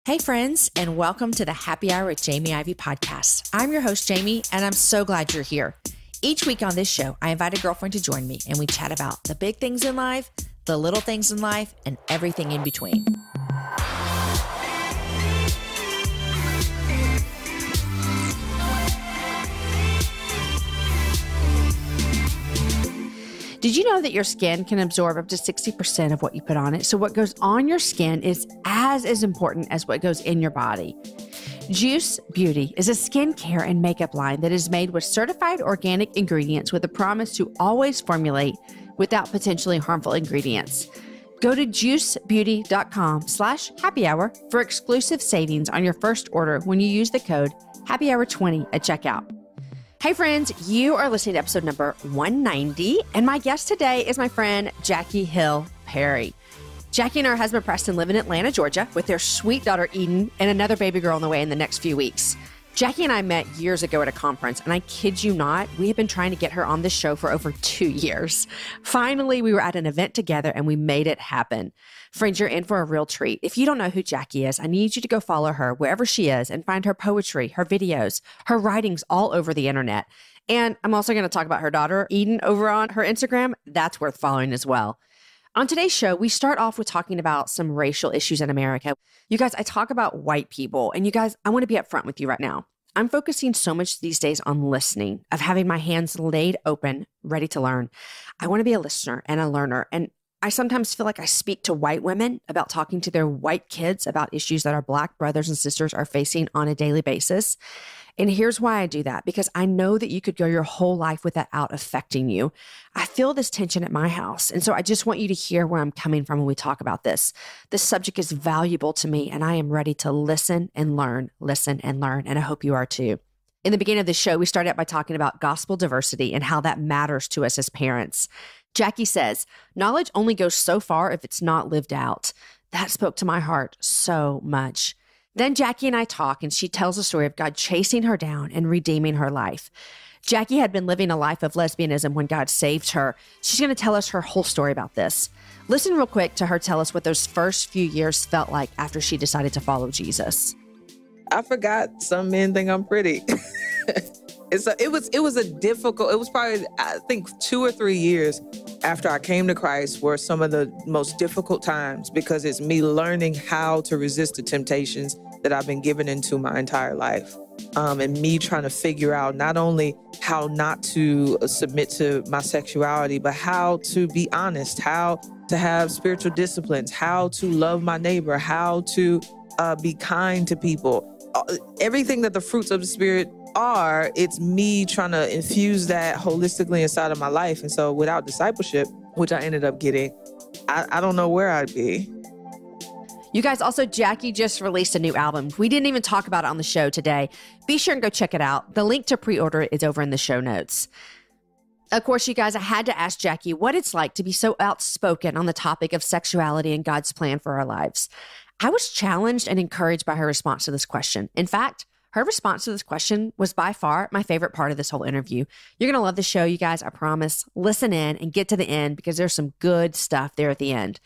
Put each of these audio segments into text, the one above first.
Hey friends, and welcome to the Happy Hour with Jamie Ivey podcast. I'm your host, Jamie, and I'm so glad you're here. Each week on this show, I invite a girlfriend to join me and we chat about the big things in life, the little things in life, and everything in between. Did you know that your skin can absorb up to 60% of what you put on it? So what goes on your skin is as important as what goes in your body. Juice Beauty is a skincare and makeup line that is made with certified organic ingredients with a promise to always formulate without potentially harmful ingredients. Go to juicebeauty.com/happy hour for exclusive savings on your first order when you use the code happyhour20 at checkout. Hey friends, you are listening to episode number 190, and my guest today is my friend Jackie Hill Perry. Jackie and her husband Preston live in Atlanta, Georgia, with their sweet daughter Eden and another baby girl on the way in the next few weeks. Jackie and I met years ago at a conference, and I kid you not, we have been trying to get her on this show for over 2 years. Finally, we were at an event together and we made it happen. Friends, you're in for a real treat. If you don't know who Jackie is, I need you to go follow her wherever she is and find her poetry, her videos, her writings all over the internet. And I'm also going to talk about her daughter, Eden, over on her Instagram. That's worth following as well. On today's show, we start off with talking about some racial issues in America. You guys, I talk about white people, and you guys, I want to be upfront with you right now. I'm focusing so much these days on listening, of having my hands laid open, ready to learn. I want to be a listener and a learner, and I sometimes feel like I speak to white women about talking to their white kids about issues that our Black brothers and sisters are facing on a daily basis. And here's why I do that, because I know that you could go your whole life with that out affecting you. I feel this tension at my house. And so I just want you to hear where I'm coming from when we talk about this. This subject is valuable to me, and I am ready to listen and learn, and I hope you are too. In the beginning of the show, we started out by talking about gospel diversity and how that matters to us as parents. Jackie says, knowledge only goes so far if it's not lived out. That spoke to my heart so much. Then Jackie and I talk, and she tells the story of God chasing her down and redeeming her life. Jackie had been living a life of lesbianism when God saved her. She's going to tell us her whole story about this. Listen real quick to her tell us what those first few years felt like after she decided to follow Jesus. I forgot some men think I'm pretty. It was probably, I think, 2 or 3 years after I came to Christ were some of the most difficult times, because it's me learning how to resist the temptations that I've been given into my entire life. And me trying to figure out not only how not to submit to my sexuality, but how to be honest, how to have spiritual disciplines, how to love my neighbor, how to be kind to people. Everything that the fruits of the Spirit are, it's me trying to infuse that holistically inside of my life. And so without discipleship, which I ended up getting, I don't know where I'd be. You guys, also, Jackie just released a new album. We didn't even talk about it on the show today. Be sure and go check it out. The link to pre-order is over in the show notes. Of course, you guys, I had to ask Jackie what it's like to be so outspoken on the topic of sexuality and God's plan for our lives. I was challenged and encouraged by her response to this question. In fact, her response to this question was by far my favorite part of this whole interview. You're going to love the show, you guys, I promise. Listen in and get to the end, because there's some good stuff there at the end.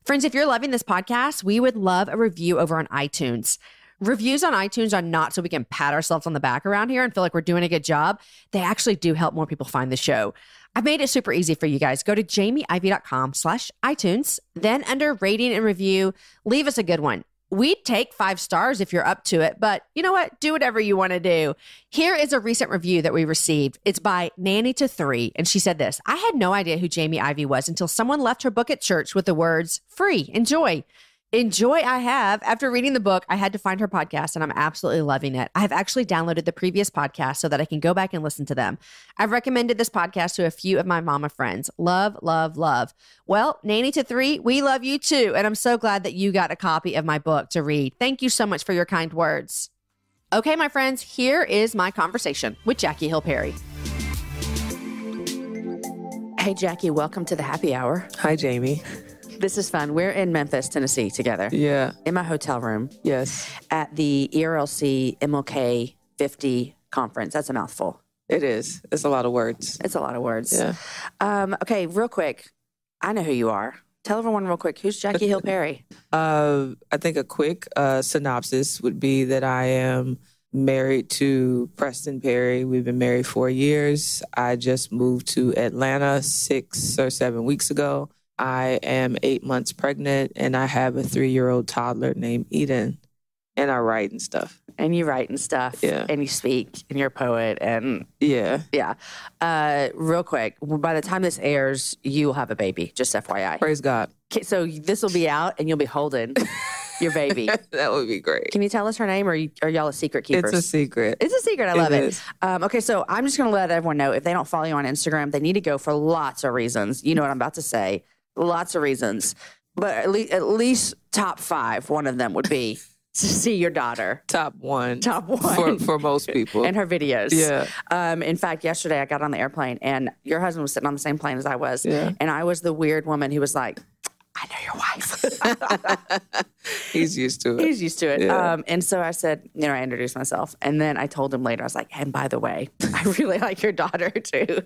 Friends, if you're loving this podcast, we would love a review over on iTunes. Reviews on iTunes are not so we can pat ourselves on the back around here and feel like we're doing a good job. They actually do help more people find the show. I've made it super easy for you guys. Go to jamieivey.com/iTunes. Then under rating and review, leave us a good one. We'd take 5 stars if you're up to it, but you know what? Do whatever you want to do. Here is a recent review that we received. It's by Nanny23, and she said this: I had no idea who Jamie Ivey was until someone left her book at church with the words, free, enjoy. Enjoy I have. After reading the book, I had to find her podcast, and I'm absolutely loving it. I have actually downloaded the previous podcast so that I can go back and listen to them. I've recommended this podcast to a few of my mama friends. Love, love, love. Well, Nanny23, we love you too, and I'm so glad that you got a copy of my book to read. Thank you so much for your kind words. Okay, my friends, here is my conversation with Jackie Hill Perry. Hey, Jackie, welcome to the Happy Hour. Hi, Jamie. This is fun. We're in Memphis, Tennessee together. Yeah. In my hotel room. Yes. At the ERLC MLK 50 conference. That's a mouthful. It is. It's a lot of words. It's a lot of words. Yeah. Okay, real quick. I know who you are. Tell everyone real quick, who's Jackie Hill Perry? I think a quick synopsis would be that I am married to Preston Perry. We've been married 4 years. I just moved to Atlanta 6 or 7 weeks ago. I am 8 months pregnant, and I have a 3-year-old toddler named Eden. And I write and stuff. And you write and stuff. Yeah. And you speak, and you're a poet. And yeah. Real quick, by the time this airs, you will have a baby, just FYI. Praise God. Okay, so this will be out, and you'll be holding your baby. That would be great. Can you tell us her name, or are y'all a secret keepers? It's a secret. It's a secret. I love it. Okay, so I'm just going to let everyone know, if they don't follow you on Instagram, they need to go for lots of reasons. You know what I'm about to say. Lots of reasons. But at least top 5, one of them would be to see your daughter. Top one for most people. And her videos. Yeah. In fact, yesterday I got on the airplane and your husband was sitting on the same plane as I was. Yeah. And I was the weird woman who was like, I know your wife. He's used to it. He's used to it. Yeah. And so I said, I introduced myself. And then I told him later, I was like, and by the way, I really like your daughter too.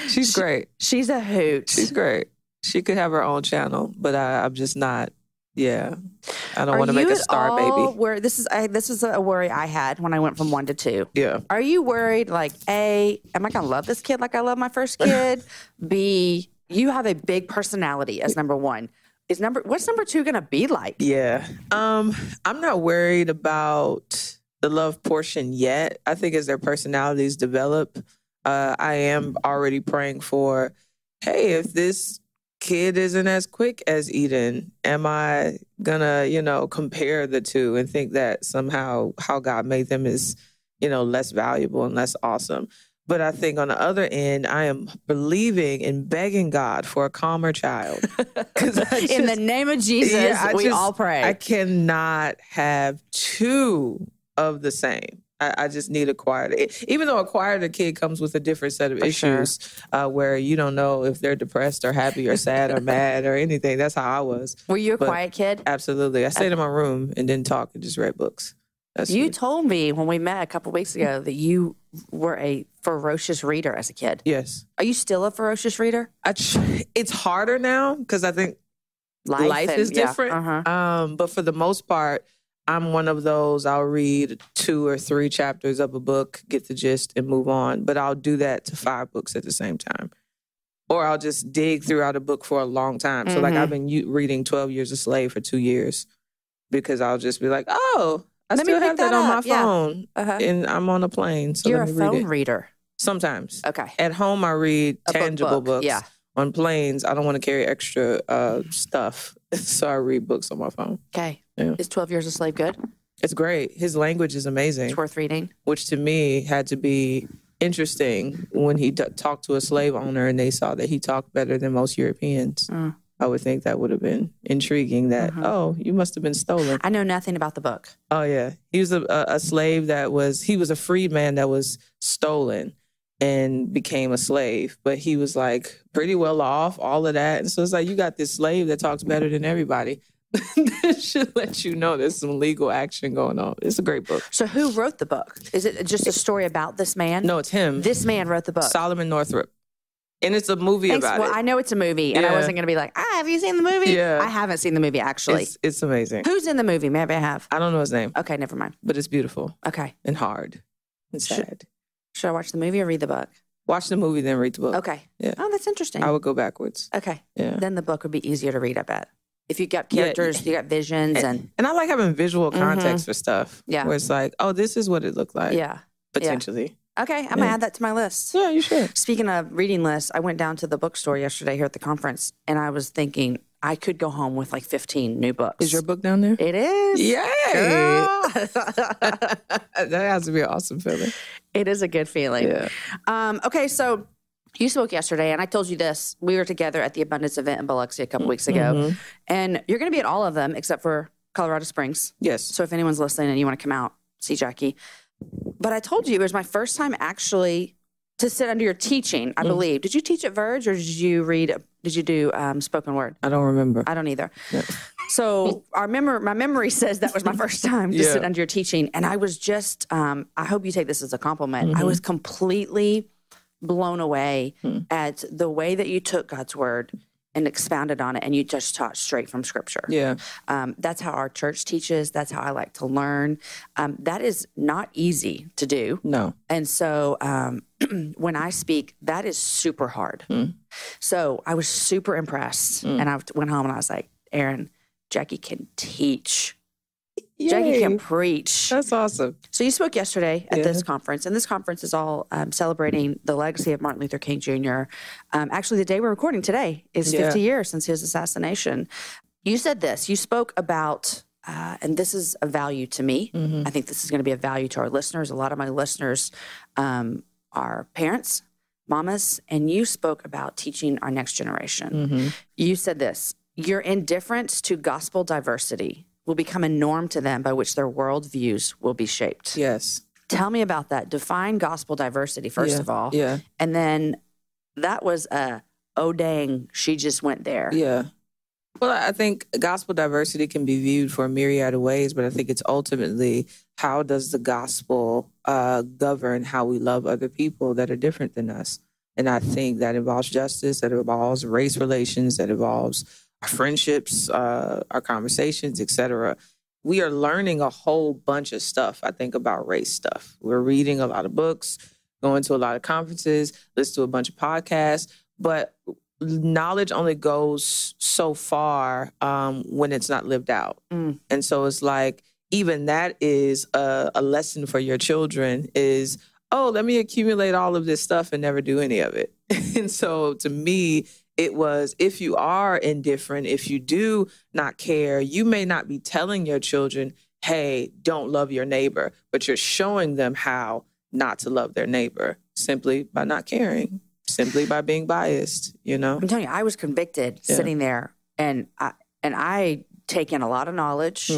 She's great. She's a hoot. She's great. She could have her own channel, but I'm just not. Yeah, I don't want to make a star baby. This is a worry I had when I went from 1 to 2. Yeah. Are you worried, like, A, am I going to love this kid like I love my first kid? B, you have a big personality as number 1. What's number 2 going to be like? Yeah. I'm not worried about the love portion yet. I think as their personalities develop, I am already praying for, hey, if this kid isn't as quick as Eden, am I gonna, compare the two and think that somehow how God made them is, less valuable and less awesome? But I think on the other end, I am believing and begging God for a calmer child. In the name of Jesus, we all pray. I cannot have 2 of the same. I just need a quieter. Even though a quieter kid comes with a different set of issues, where you don't know if they're depressed or happy or sad or mad or anything. That's how I was. Were you a quiet kid? Absolutely. I stayed in my room and didn't talk and just read books. You told me when we met a couple weeks ago that you were a ferocious reader as a kid. Yes. Are you still a ferocious reader? It's harder now because I think life is different. But for the most part, I'm one of those, I'll read 2 or 3 chapters of a book, get the gist, and move on. But I'll do that to 5 books at the same time. Or I'll just dig throughout a book for a long time. So, like, I've been reading 12 Years a Slave for 2 years because I'll just be like, oh, I still have that on my phone. And I'm on a plane. So you're a phone reader. Sometimes. Okay. At home, I read tangible books. Yeah. On planes, I don't want to carry extra stuff. So I read books on my phone. Okay. Yeah. Is 12 Years a Slave good? It's great. His language is amazing. It's worth reading. Which to me had to be interesting when he talked to a slave owner and they saw that he talked better than most Europeans. I would think that would have been intriguing that, you must have been stolen. I know nothing about the book. Oh, yeah. He was a slave he was a freedman that was stolen and became a slave. But he was like pretty well off, all of that. And so it's like, you got this slave that talks better than everybody. This should let you know there's some legal action going on. It's a great book. So who wrote the book? Is it just a story about this man? No, it's him. This man wrote the book. Solomon Northrop. And it's a movie about it. I know it's a movie, and I wasn't going to be like, have you seen the movie? Yeah. I haven't seen the movie, actually. It's amazing. Who's in the movie? Maybe I have. I don't know his name. Okay, never mind. But it's beautiful. Okay. And hard. And sad. Should I watch the movie or read the book? Watch the movie, then read the book. Okay. Yeah. Oh, that's interesting. I would go backwards. Okay. Yeah. Then the book would be easier to read, I bet. If you got characters, you got visions. And I like having visual context for stuff. Yeah. Where it's like, oh, this is what it looked like. Yeah. Potentially. Yeah. Okay, I'm going to add that to my list. Yeah, you should. Speaking of reading lists, I went down to the bookstore yesterday here at the conference, and I was thinking I could go home with like 15 new books. Is your book down there? It is. Yay! That has to be an awesome feeling. It is a good feeling. Yeah. Okay, so you spoke yesterday, and I told you this. We were together at the Abundance event in Biloxi a couple weeks ago, and you're going to be at all of them except for Colorado Springs. Yes. So if anyone's listening and you want to come out, see Jackie. But I told you it was my first time actually to sit under your teaching, I believe. Did you teach at Verge or did you do spoken word? I don't remember. I don't either. Yeah. So my memory says that was my first time to sit under your teaching. And I was just, I hope you take this as a compliment. I was completely blown away at the way that you took God's word and expounded on it, and you just taught straight from Scripture. Yeah. That's how our church teaches. That's how I like to learn. That is not easy to do. No. And so when I speak, that is super hard. So I was super impressed. And I went home and I was like, Aaron, Jackie can teach. Yay. Jackie can preach. That's awesome. So you spoke yesterday at this conference, and this conference is all celebrating the legacy of Martin Luther King Jr. Actually, the day we're recording today is 50 years since his assassination. You said this. You spoke about, and this is a value to me. I think this is going to be a value to our listeners. A lot of my listeners are parents, mamas, and you spoke about teaching our next generation. You said this. Your indifference to gospel diversity will become a norm to them by which their worldviews will be shaped. Yes. Tell me about that. Define gospel diversity, first of all. Yeah. And then that was oh, dang, she just went there. Yeah. Well, I think gospel diversity can be viewed for a myriad of ways, but I think it's ultimately how does the gospel govern how we love other people that are different than us? And I think that involves justice, that involves race relations, that involves our friendships, our conversations, etc. We are learning a whole bunch of stuff, I think, about race stuff. We're reading a lot of books, going to a lot of conferences, listen to a bunch of podcasts, but knowledge only goes so far when it's not lived out. And so it's like, even that is a lesson for your children is, oh, let me accumulate all of this stuff and never do any of it. And so to me, it was, if you are indifferent, if you do not care, you may not be telling your children, hey, don't love your neighbor, but you're showing them how not to love their neighbor simply by not caring, simply by being biased, you know? I'm telling you, I was convicted sitting there, and I take in a lot of knowledge,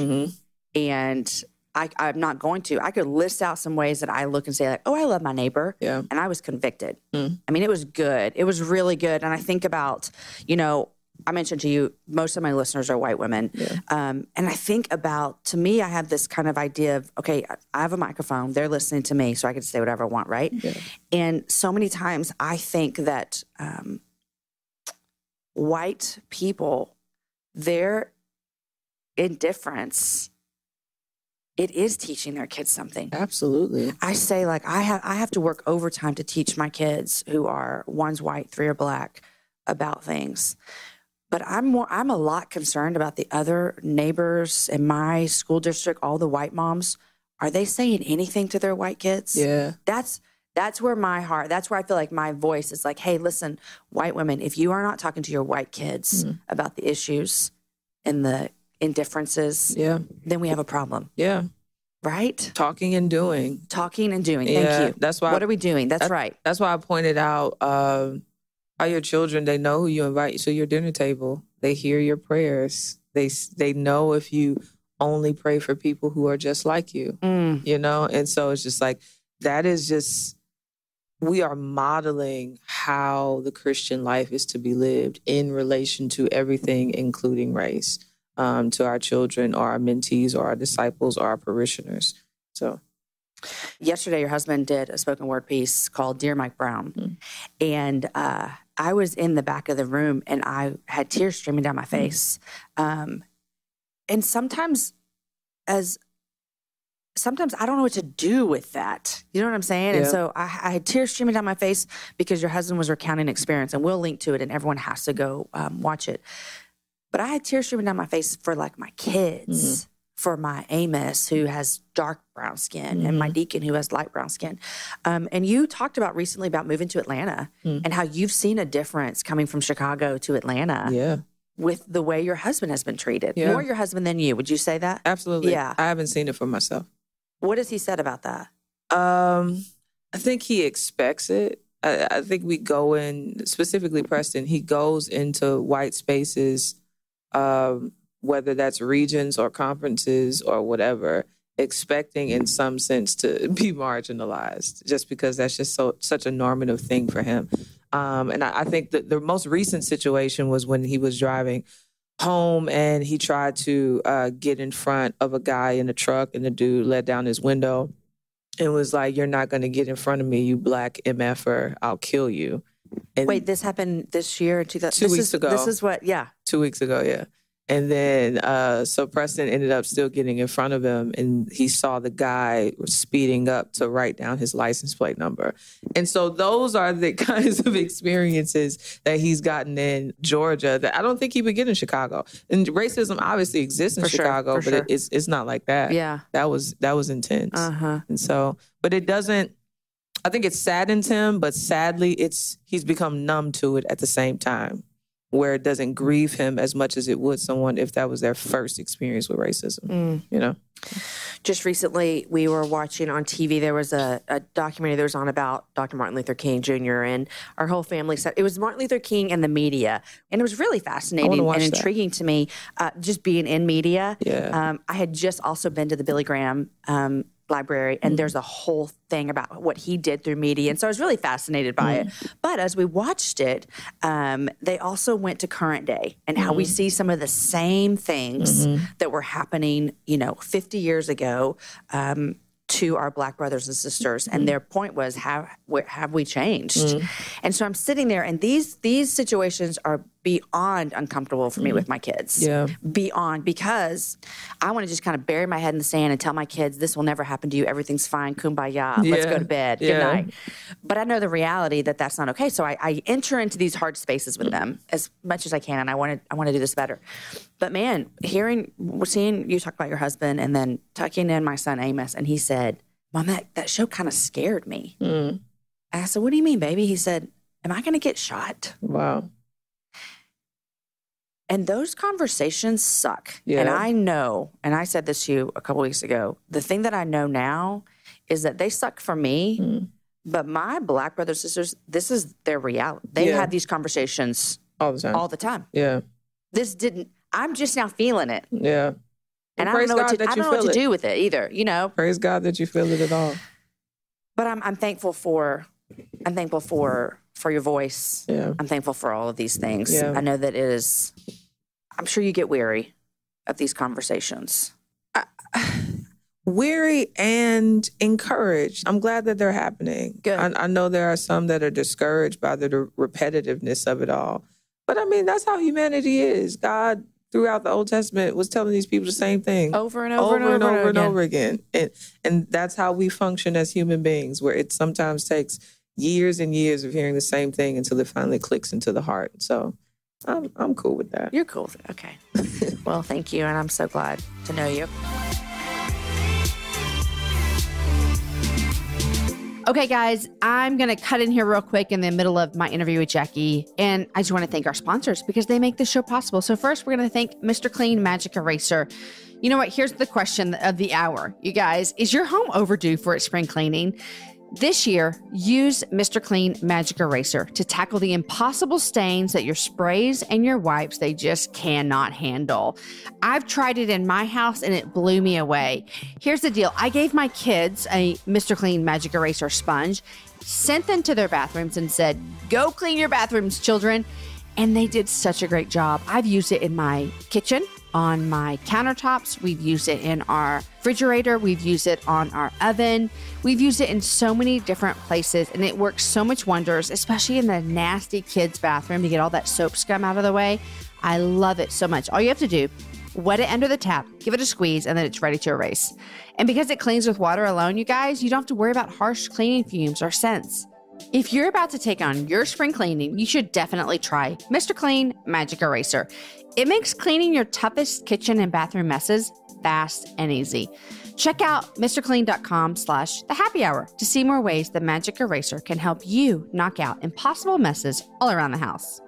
and I'm not going to. I could list out some ways that I look and say, like, oh, I love my neighbor. Yeah. And I was convicted. I mean, it was good. It was really good. And I think about, you know, I mentioned to you, most of my listeners are white women. And I think about, to me, I have this kind of idea of, okay, I have a microphone. They're listening to me, so I can say whatever I want, right? And so many times I think that white people, their indifference, it is teaching their kids something. Absolutely. I say, like, I have to work overtime to teach my kids, who are, one's white, 3 are black, about things. But I'm a lot concerned about the other neighbors in my school district, all the white moms. Are they saying anything to their white kids? Yeah. That's where my heart, that's where I feel like my voice is like, hey, listen, white women, if you are not talking to your white kids about the issues and the indifferences, then we have a problem. Yeah. Right? Talking and doing. Talking and doing. Thank you. That's why. What are we doing? That's right. That's why I pointed out how your children, they know who you invite to your dinner table. They hear your prayers. They know if you only pray for people who are just like you, you know? And so it's just like, that is just, we are modeling how the Christian life is to be lived in relation to everything, including race. To our children or our mentees or our disciples or our parishioners. So, yesterday, your husband did a spoken word piece called Dear Mike Brown. And I was in the back of the room and I had tears streaming down my face. And sometimes I don't know what to do with that. You know what I'm saying? Yeah. And so I had tears streaming down my face because your husband was recounting experience, and we'll link to it and everyone has to go watch it. But I had tears streaming down my face for, like, my kids, for my Amos, who has dark brown skin, and my Deacon, who has light brown skin. And you talked about recently about moving to Atlanta and how you've seen a difference coming from Chicago to Atlanta with the way your husband has been treated. More your husband than you. Would you say that? Absolutely. Yeah. I haven't seen it for myself. What has he said about that? I think he expects it. I think we go in, specifically Preston, he goes into white spaces, whether that's regions or conferences or whatever, expecting in some sense to be marginalized, just because that's just such a normative thing for him. And I think that the most recent situation was when he was driving home and he tried to get in front of a guy in a truck, and the dude let down his window and was like, "You're not going to get in front of me, you black MFer, I'll kill you." And Wait, this happened this year? 2 weeks ago. This is what, yeah. 2 weeks ago, yeah. And then, so Preston ended up still getting in front of him, and he saw the guy speeding up to write down his license plate number. And so those are the kinds of experiences that he's gotten in Georgia that I don't think he would get in Chicago. And racism obviously exists in Chicago, but it's not like that. Yeah. That was intense. And so, but it doesn't, I think it saddens him, but sadly he's become numb to it at the same time, where it doesn't grieve him as much as it would someone if that was their first experience with racism, you know? Just recently, we were watching on TV, there was a documentary that was on about Dr. Martin Luther King Jr., and our whole family said it was Martin Luther King and the media. And it was really fascinating and intriguing to me, just being in media. Yeah. I had just also been to the Billy Graham library, and there's a whole thing about what he did through media. And so I was really fascinated by it. But as we watched it, they also went to current day and how we see some of the same things that were happening, 50 years ago to our Black brothers and sisters. And their point was, have we changed? And so I'm sitting there, and these situations are beyond uncomfortable for me with my kids. Yeah. Beyond, because I want to just kind of bury my head in the sand and tell my kids, this will never happen to you. Everything's fine. Kumbaya. Let's go to bed. Good night. But I know the reality that that's not okay. So I enter into these hard spaces with them as much as I can, and I want to do this better. But man, seeing you talk about your husband and then tucking in my son Amos, and he said, Mom, that show kind of scared me. I said, what do you mean, baby? He said, am I going to get shot? Wow. And those conversations suck. Yeah. And I know, and I said this to you a couple weeks ago, the thing that I know now is that they suck for me, but my Black brothers and sisters, this is their reality. They had these conversations all the time. Yeah. I'm just now feeling it. Yeah. And I don't know what to do with it either, Praise God that you feel it at all. But I'm thankful for your voice. Yeah. I'm thankful for all of these things. Yeah. I know that I'm sure you get weary of these conversations. Weary and encouraged. I'm glad that they're happening. Good. I know there are some that are discouraged by the repetitiveness of it all. But I mean, that's how humanity is. God, throughout the Old Testament, was telling these people the same thing. Over and over again. And that's how we function as human beings, where it sometimes takes years and years of hearing the same thing until it finally clicks into the heart. So I'm cool with that. You're cool with it. Okay. Well, thank you. And I'm so glad to know you. Okay, guys, I'm going to cut in here real quick in the middle of my interview with Jackie. And I just want to thank our sponsors because they make this show possible. So first, we're going to thank Mr. Clean Magic Eraser. You know what? Here's the question of the hour. You guys, is your home overdue for its spring cleaning? This year, use Mr. Clean Magic Eraser to tackle the impossible stains that your sprays and your wipes, they just cannot handle. I've tried it in my house and it blew me away. Here's the deal. I gave my kids a Mr. Clean Magic Eraser sponge, sent them to their bathrooms and said, go clean your bathrooms, children. And they did such a great job. I've used it in my kitchen, on my countertops. We've used it in our refrigerator. We've used it on our oven. We've used it in so many different places, and it works so much wonders, especially in the nasty kids' bathroom to get all that soap scum out of the way. I love it so much. All you have to do, wet it under the tap, give it a squeeze, and then it's ready to erase. And because it cleans with water alone, you guys, you don't have to worry about harsh cleaning fumes or scents. If you're about to take on your spring cleaning, you should definitely try Mr. Clean Magic Eraser. It makes cleaning your toughest kitchen and bathroom messes fast and easy. Check out mrclean.com/thehappyhour to see more ways the Magic Eraser can help you knock out impossible messes all around the house.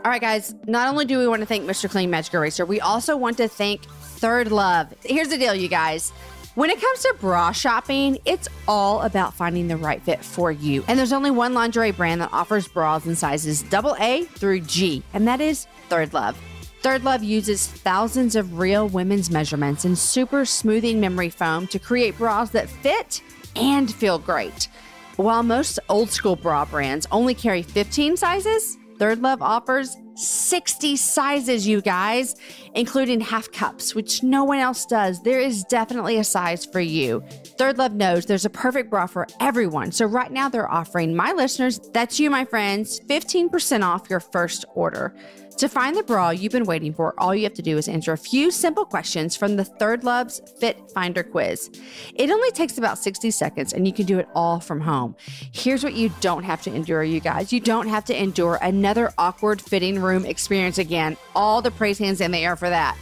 All right, guys, not only do we want to thank Mr. Clean Magic Eraser, we also want to thank Third Love. Here's the deal, you guys. When it comes to bra shopping, it's all about finding the right fit for you. And there's only one lingerie brand that offers bras in sizes AA through G, and that is Third Love. Third Love uses thousands of real women's measurements and super smoothing memory foam to create bras that fit and feel great. While most old school bra brands only carry 15 sizes, Third Love offers 60 sizes, you guys, including half cups, which no one else does. There is definitely a size for you. Third Love knows there's a perfect bra for everyone. So right now they're offering my listeners, that's you, my friends, 15% off your first order. To find the bra you've been waiting for, all you have to do is answer a few simple questions from the Third Love's Fit Finder quiz. It only takes about 60 seconds and you can do it all from home. Here's what you don't have to endure, you guys. You don't have to endure another awkward fitting room experience again. All the praise hands in the air for that.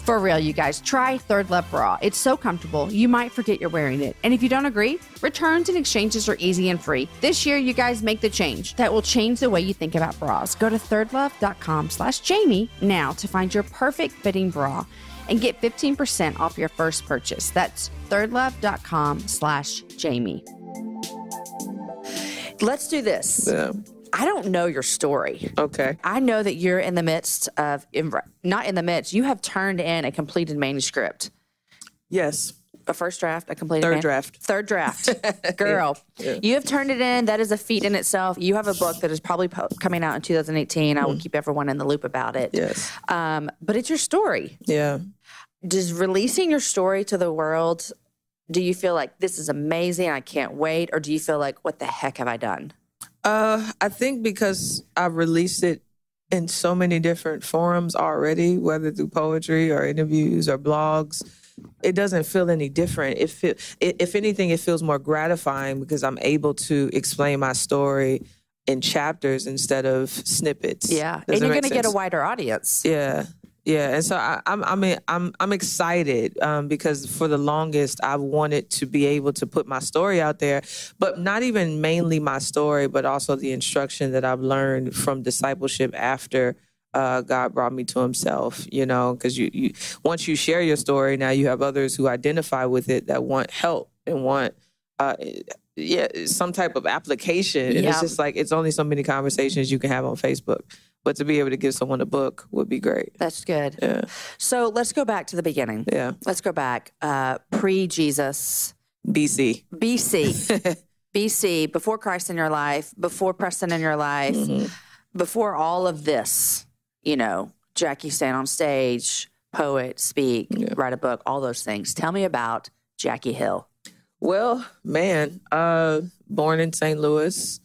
For real, you guys, try Third Love Bra. It's so comfortable, you might forget you're wearing it. And if you don't agree, returns and exchanges are easy and free. This year, you guys make the change that will change the way you think about bras. Go to thirdlove.com/Jamie now to find your perfect fitting bra and get 15% off your first purchase. That's thirdlove.com/Jamie. Let's do this. Yeah. I don't know your story. Okay. I know that you're in the midst of, not in the midst, you have turned in a completed manuscript. Yes. A first draft, a completed Third draft. Third draft. Girl, Yeah. You have turned it in. That is a feat in itself. You have a book that is probably coming out in 2018. I will keep everyone in the loop about it. Yes. But it's your story. Yeah. Does releasing your story to the world, do you feel like this is amazing, I can't wait? Or do you feel like, what the heck have I done? I think because I've released it in so many different forums already, whether through poetry or interviews or blogs, it doesn't feel any different. If anything, it feels more gratifying because I'm able to explain my story in chapters instead of snippets. Yeah, Does and that you're make going to get a sense? wider audience. Yeah. Yeah, and so I'm excited because for the longest I've wanted to be able to put my story out there, but not even mainly my story, but also the instruction that I've learned from discipleship after God brought me to Himself. You know, because you once you share your story, now you have others who identify with it that want help and want some type of application. And it's just like it's only so many conversations you can have on Facebook. But to be able to give someone a book would be great. That's good. Yeah. So let's go back to the beginning. Yeah. Let's go back. Pre-Jesus. BC. BC, before Christ in your life, before Preston in your life, before all of this, you know, Jackie stand on stage, poet, speak, write a book, all those things. Tell me about Jackie Hill. Well, man, born in St. Louis,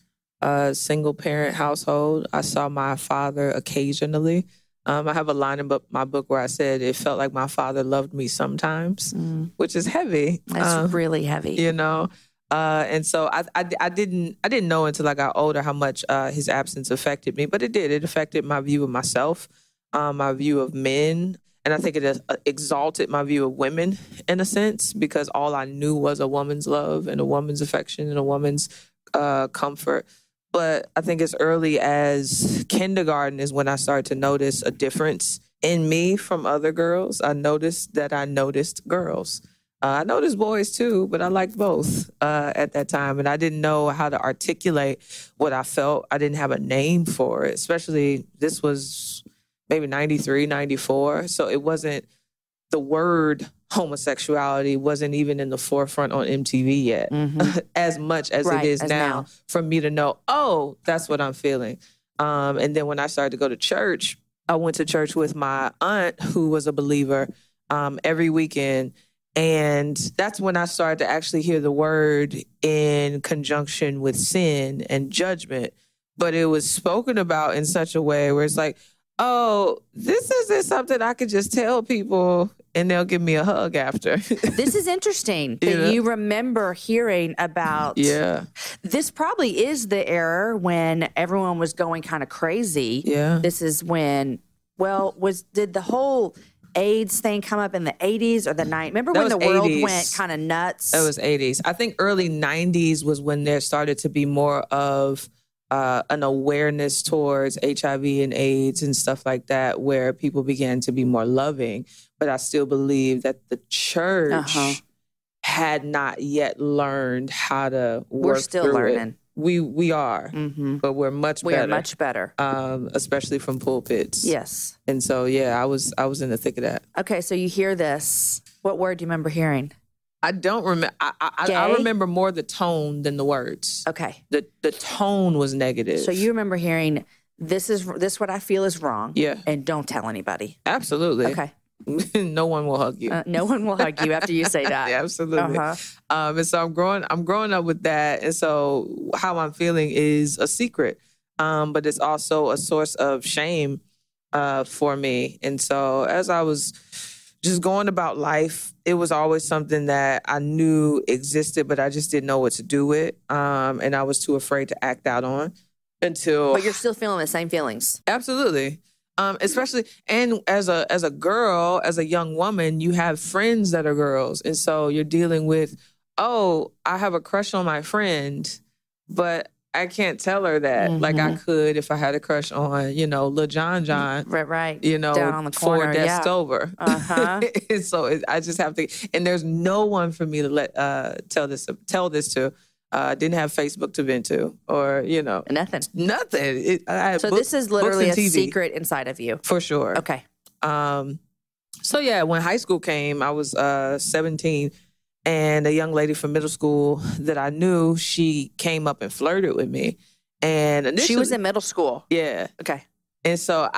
single parent household. I saw my father occasionally. I have a line in my book where I said it felt like my father loved me sometimes, which is heavy. That's really heavy. You know, and so I didn't know until I got older how much his absence affected me, but it did. It affected my view of myself, my view of men. And I think it exalted my view of women in a sense because all I knew was a woman's love and a woman's affection and a woman's comfort. But I think as early as kindergarten is when I started to notice a difference in me from other girls. I noticed that I noticed girls. I noticed boys too, but I liked both at that time. And I didn't know how to articulate what I felt. I didn't have a name for it, especially this was maybe 93, 94. So it wasn't, the word homosexuality wasn't even in the forefront on MTV yet, as much as it is now for me to know, oh, that's what I'm feeling. And then when I started to go to church, I went to church with my aunt who was a believer every weekend. And that's when I started to actually hear the word in conjunction with sin and judgment. But it was spoken about in such a way where it's like, oh, this isn't something I could just tell people and they'll give me a hug after. This is interesting that you remember hearing about. Yeah. This probably is the era when everyone was going kind of crazy. Yeah. This is when, did the whole AIDS thing come up in the 80s or the 90s? Remember when the world 80s. went kind of nuts? That was 80s. I think early 90s was when there started to be more of an awareness towards HIV and AIDS and stuff like that, where people began to be more loving. But I still believe that the church had not yet learned how to work We're still through learning. it. We are, but we're much better. We are much better. Especially from pulpits. Yes. And so, yeah, I was in the thick of that. Okay, so you hear this. What word do you remember hearing? I don't remember. I remember more the tone than the words. Okay. The tone was negative. So you remember hearing this what I feel is wrong. Yeah. And don't tell anybody. Absolutely. Okay. No one will hug you. No one will hug you after you say that. Yeah, absolutely. Uh-huh. And so I'm growing up with that. And so how I'm feeling is a secret. But it's also a source of shame for me. And so as I was just going about life, it was always something that I knew existed, but I just didn't know what to do with. And I was too afraid to act out on until. But you're still feeling the same feelings. Absolutely. Especially, and as a girl, as a young woman, you have friends that are girls. And so you're dealing with, oh, I have a crush on my friend, but I can't tell her that like I could if I had a crush on, Lil John. Right. Down on the corner, 4 desks over. And so I just have to, and there's no one for me to tell this to. Didn't have Facebook to vent to, or Nothing. I had so this is literally a secret inside of you, for sure. Okay. So yeah, when high school came, I was 17, and a young lady from middle school that I knew, she came up and flirted with me, and initially, she was in middle school. Yeah. Okay. And so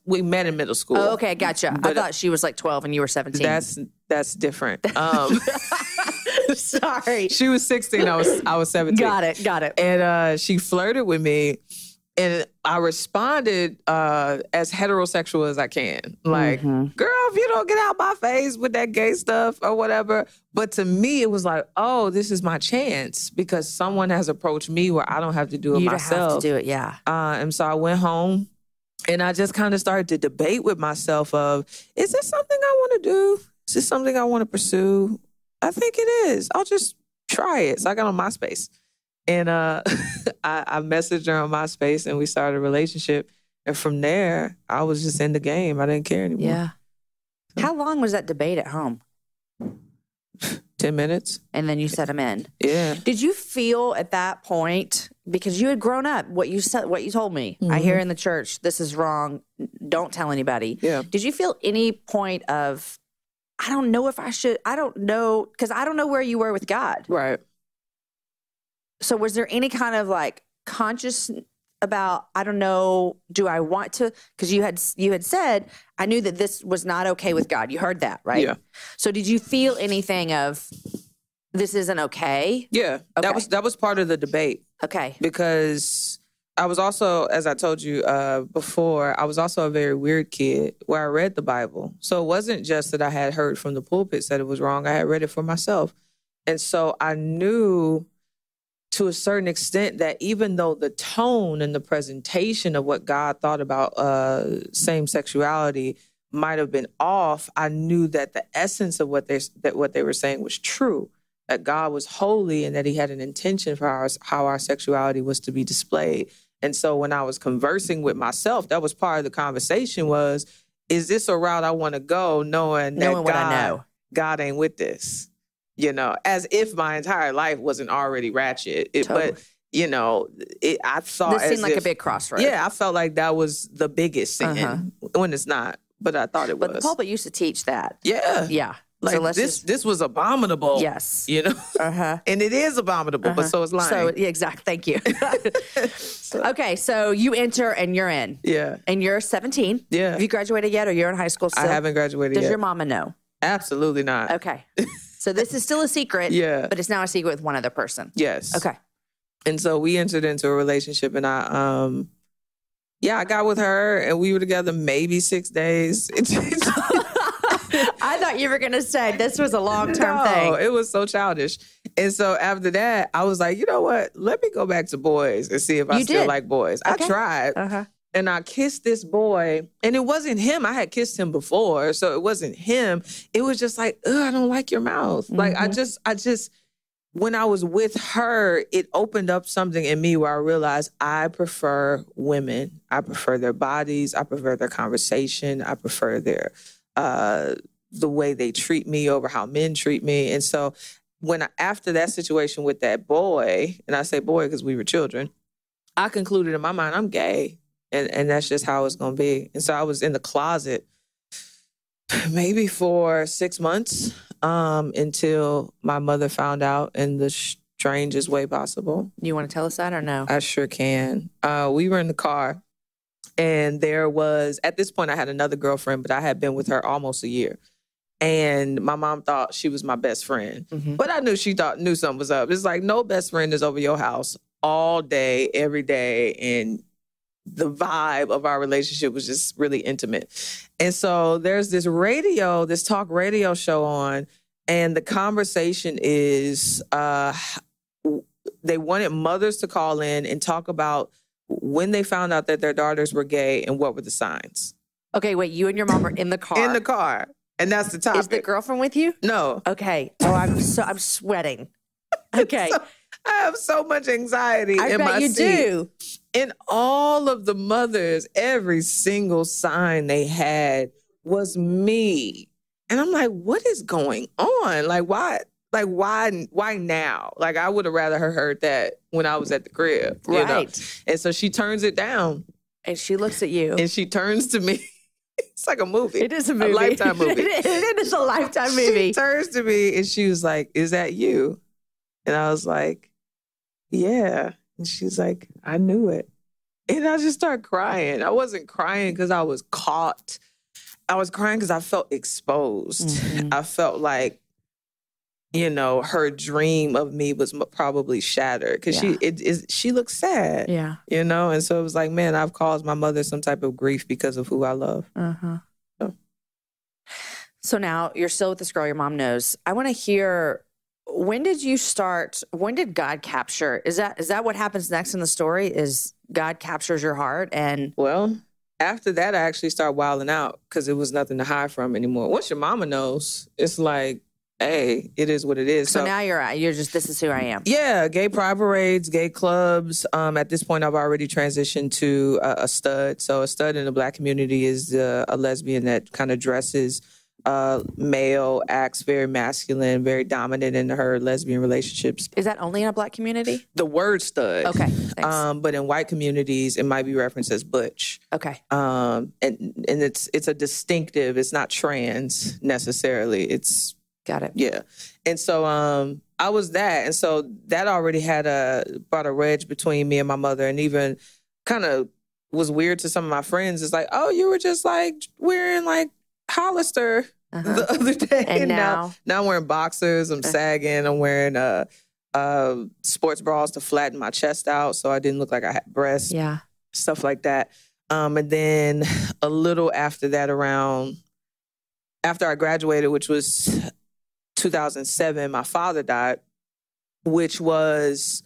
we met in middle school. Oh, okay, gotcha. I thought she was like 12 and you were 17. That's different. Sorry. She was 16. I was 17. Got it. And she flirted with me, and I responded as heterosexual as I can. Like, girl, if you don't get out my face with that gay stuff or whatever. But to me, it was like, oh, this is my chance because someone has approached me where I don't have to do it myself. You don't have to do it, yeah. And so I went home, and I just kind of started to debate with myself of, is this something I want to do? Is this something I want to pursue? I think it is. I'll just try it. So I got on MySpace, and I messaged her on MySpace, and we started a relationship. And from there, I was just in the game. I didn't care anymore. Yeah. How long was that debate at home? 10 minutes. And then you set them in. Yeah. Did you feel at that point, because you had grown up, what you told me, I hear in the church, this is wrong, don't tell anybody. Yeah. Did you feel any point of, I don't know if I should, I don't know, because I don't know where you were with God. Right. So was there any kind of like conscious about, I don't know, do I want to, because you had said, I knew that this was not okay with God. You heard that, right? Yeah. So did you feel anything of, this isn't okay? Yeah. Okay. That was part of the debate. Okay. Because I was also, as I told you before, I was also a very weird kid where I read the Bible. So it wasn't just that I had heard from the pulpit that it was wrong. I had read it for myself. And so I knew to a certain extent that even though the tone and the presentation of what God thought about same sexuality might have been off, I knew that the essence of what they were saying was true. That God was holy and that he had an intention for how our sexuality was to be displayed. And so when I was conversing with myself, that was part of the conversation was, is this a route I want to go knowing that God ain't with this? As if my entire life wasn't already ratchet. Totally. But, I thought this seemed like a big crossroad. Yeah, I felt like that was the biggest sin when it's not. But I thought it was. But the pulpit used to teach that. Yeah. Yeah. Like so this was abominable. Yes. And it is abominable, but so is lying. So, yeah, exactly. Thank you. Okay, so you enter and you're in. Yeah. And you're 17. Yeah. Have you graduated yet or you're in high school still? I haven't graduated yet. Does your mama know? Absolutely not. Okay. So this is still a secret. Yeah. But it's now a secret with one other person. Yes. Okay. And so we entered into a relationship, and I got with her, and we were together maybe 6 days. I thought you were going to say this was a long-term thing. No, it was so childish. And so after that, I was like, you know what? Let me go back to boys and see if I still like boys. Okay. I tried. And I kissed this boy, and it wasn't him. I had kissed him before, so it wasn't him. It was just like, ugh, I don't like your mouth. Like, I just, when I was with her, it opened up something in me where I realized I prefer women. I prefer their bodies. I prefer their conversation. I prefer their, the way they treat me over how men treat me. And so after that situation with that boy, and I say boy because we were children, I concluded in my mind, I'm gay. And that's just how it's going to be. And so I was in the closet maybe for 6 months until my mother found out in the strangest way possible. You want to tell us that or no? I sure can. We were in the car And there was, at this point, I had another girlfriend, but I had been with her almost a year. And my mom thought she was my best friend. But I knew she knew something was up. It's like, no best friend is over your house all day, every day. And the vibe of our relationship was just really intimate. And so there's this talk radio show on, and the conversation is they wanted mothers to call in and talk about when they found out that their daughters were gay and what were the signs. Okay, wait, you and your mom are in the car. In the car. And that's the topic. Is the girlfriend with you? No. Okay. Oh, I'm sweating. Okay. I have so much anxiety in my seat. I bet you do. And all of the mothers, every single sign they had was me. And I'm like, what is going on? Like, why? Like, why now? Like, I would have rather heard that when I was at the crib. Right. You know? And so she turns it down. And she looks at you. And she turns to me. It's like a movie. It is a movie. A Lifetime movie. It is a Lifetime movie. She turns to me and she was like, is that you? And I was like, yeah. And she's like, I knew it. And I just started crying. I wasn't crying because I was caught. I was crying because I felt exposed. I felt like, you know, her dream of me was probably shattered because she looked sad. Yeah. You know? And so it was like, man, I've caused my mother some type of grief because of who I love. So now you're still with this girl your mom knows. I want to hear, when did God capture? Is that what happens next in the story? Is God captures your heart? And well, after that, I actually started wilding out because it was nothing to hide from anymore. Once your mama knows, it's like, hey, it is what it is. So now you're just, this is who I am. Yeah, gay pride parades, gay clubs. At this point, I've already transitioned to a stud. So a stud in the Black community is a lesbian that kind of dresses male, acts very masculine, very dominant in her lesbian relationships. Is that only in a Black community? The word stud. Okay, thanks. But in white communities, it might be referenced as butch. Okay. And it's a distinctive. It's not trans necessarily. It's got it. Yeah. And so I was that. And so that already had brought a wedge between me and my mother, and even kind of was weird to some of my friends. It's like, oh, you were just like wearing like Hollister the other day. And now I'm wearing boxers. I'm sagging. I'm wearing sports bras to flatten my chest out so I didn't look like I had breasts. Yeah. Stuff like that. And then a little after that, after I graduated, which was 2007, my father died, which was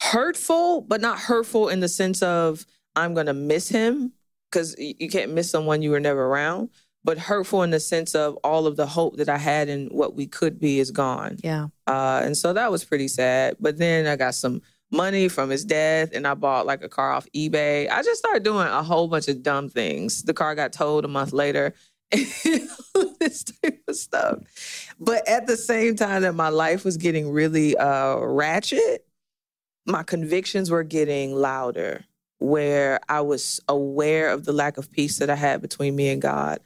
hurtful, but not hurtful in the sense of I'm going to miss him, because you can't miss someone you were never around, but hurtful in the sense of all of the hope that I had in what we could be is gone. Yeah. And so that was pretty sad. But then I got some money from his death and I bought like a car off eBay. I just started doing a whole bunch of dumb things. The car got towed a month later. This type of stuff. But at the same time that my life was getting really ratchet, my convictions were getting louder, where I was aware of the lack of peace that I had between me and God.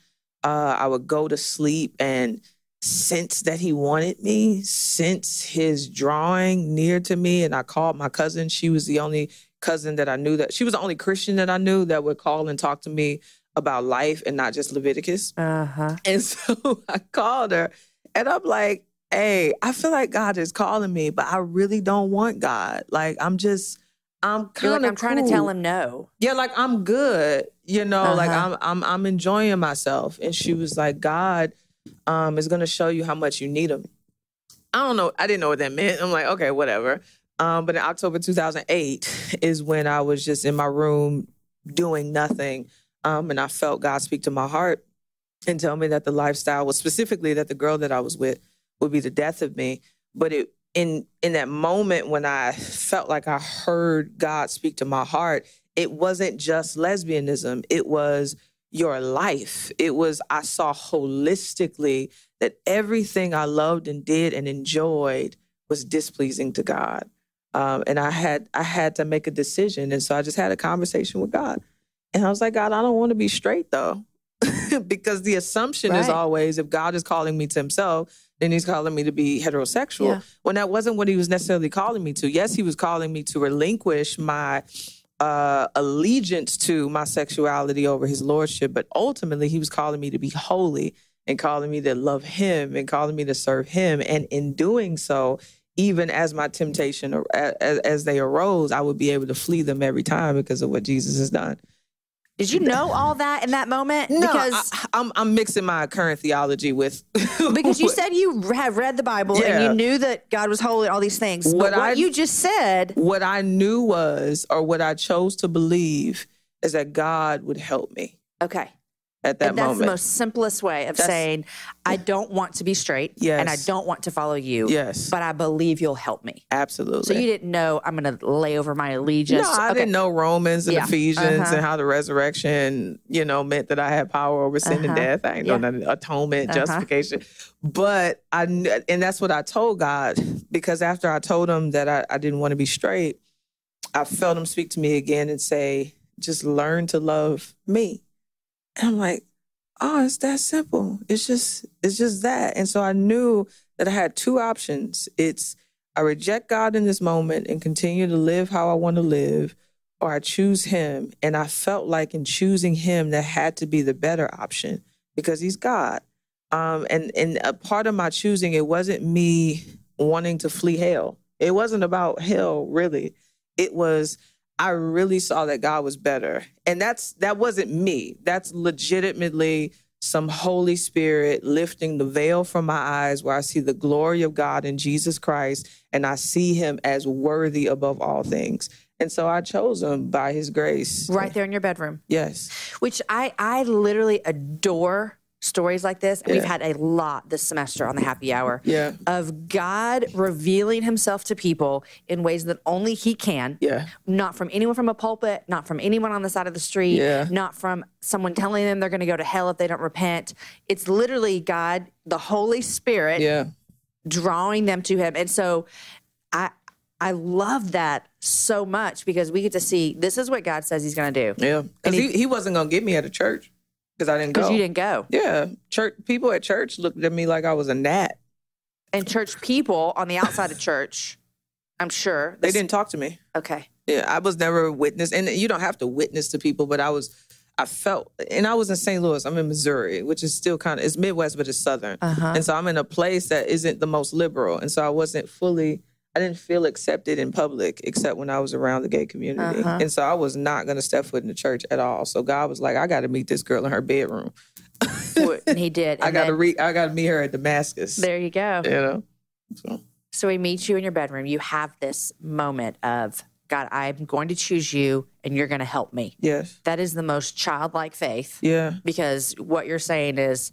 I would go to sleep and sense that he wanted me, sense his drawing near to me. And I called my cousin. She was the only cousin that I knew she was the only Christian that I knew that would call and talk to me about life and not just Leviticus. And so I called her and I'm like, hey, I feel like God is calling me, but I really don't want God. Like, I'm kind of trying to tell him no. Yeah, like I'm good, you know, like I'm enjoying myself. And she was like, God is going to show you how much you need him. I don't know. I didn't know what that meant. I'm like, okay, whatever. But in October 2008 is when I was just in my room doing nothing. And I felt God speak to my heart and tell me that the lifestyle was, specifically that the girl that I was with would be the death of me. But in that moment when I felt like I heard God speak to my heart, it wasn't just lesbianism. It was your life. It was, I saw holistically that everything I loved and did and enjoyed was displeasing to God. And I had to make a decision. And so I just had a conversation with God. And I was like, God, I don't want to be straight though. Because the assumption is always, if God is calling me to himself, then he's calling me to be heterosexual. When that wasn't what he was necessarily calling me to. Yes, he was calling me to relinquish my allegiance to my sexuality over his lordship, but ultimately he was calling me to be holy and calling me to love him and calling me to serve him. And in doing so, even as my temptation, as they arose, I would be able to flee them every time because of what Jesus has done. Did you know all that in that moment? No, Because I'm mixing my current theology with... because you said you have read the Bible and you knew that God was holy and all these things. What you just said... What I knew was, or what I chose to believe, is that God would help me. Okay. At that moment. That's the most simplest way of saying, I don't want to be straight and I don't want to follow you, but I believe you'll help me. Absolutely. So you didn't know I'm going to lay over my allegiance. No, I didn't know Romans and Ephesians and how the resurrection, meant that I had power over sin and death. I ain't know nothing, atonement, justification. But I knew, and that's what I told God, because after I told him that I didn't want to be straight, I felt him speak to me again and say, just learn to love me. And I'm like, oh, it's that simple. It's just that. And so I knew that I had two options. It's I reject God in this moment and continue to live how I want to live, or I choose him. And I felt like in choosing him, that had to be the better option because he's God. And a part of my choosing, it wasn't me wanting to flee hell. It wasn't about hell, really. It was, I really saw that God was better. And that wasn't me. That's legitimately some Holy Spirit lifting the veil from my eyes where I see the glory of God in Jesus Christ and I see him as worthy above all things. And so I chose him by his grace. Right there in your bedroom. Yes. Which I literally adore stories like this. And we've had a lot this semester on the Happy Hour of God revealing himself to people in ways that only he can. Yeah. Not from anyone from a pulpit, not from anyone on the side of the street, not from someone telling them they're going to go to hell if they don't repent. It's literally God, the Holy Spirit, drawing them to him. And so I love that so much because we get to see this is what God says he's going to do. Yeah. Because he wasn't going to get me at a church. Because I didn't go. Because you didn't go. Yeah. People at church looked at me like I was a gnat. And church people on the outside of church, I'm sure. They didn't talk to me. Okay. Yeah, I was never a witness. And you don't have to witness to people, but I felt, and I was in St. Louis. I'm in Missouri, which is still kind of, it's Midwest, but it's Southern. And so I'm in a place that isn't the most liberal. And so I didn't feel accepted in public except when I was around the gay community. And so I was not going to step foot in the church at all. So God was like, I got to meet this girl in her bedroom. And he did. And I got to meet her at Damascus. There you go. You know? So he meets you in your bedroom. You have this moment of, God, I'm going to choose you and you're going to help me. Yes. That is the most childlike faith. Yeah. Because what you're saying is,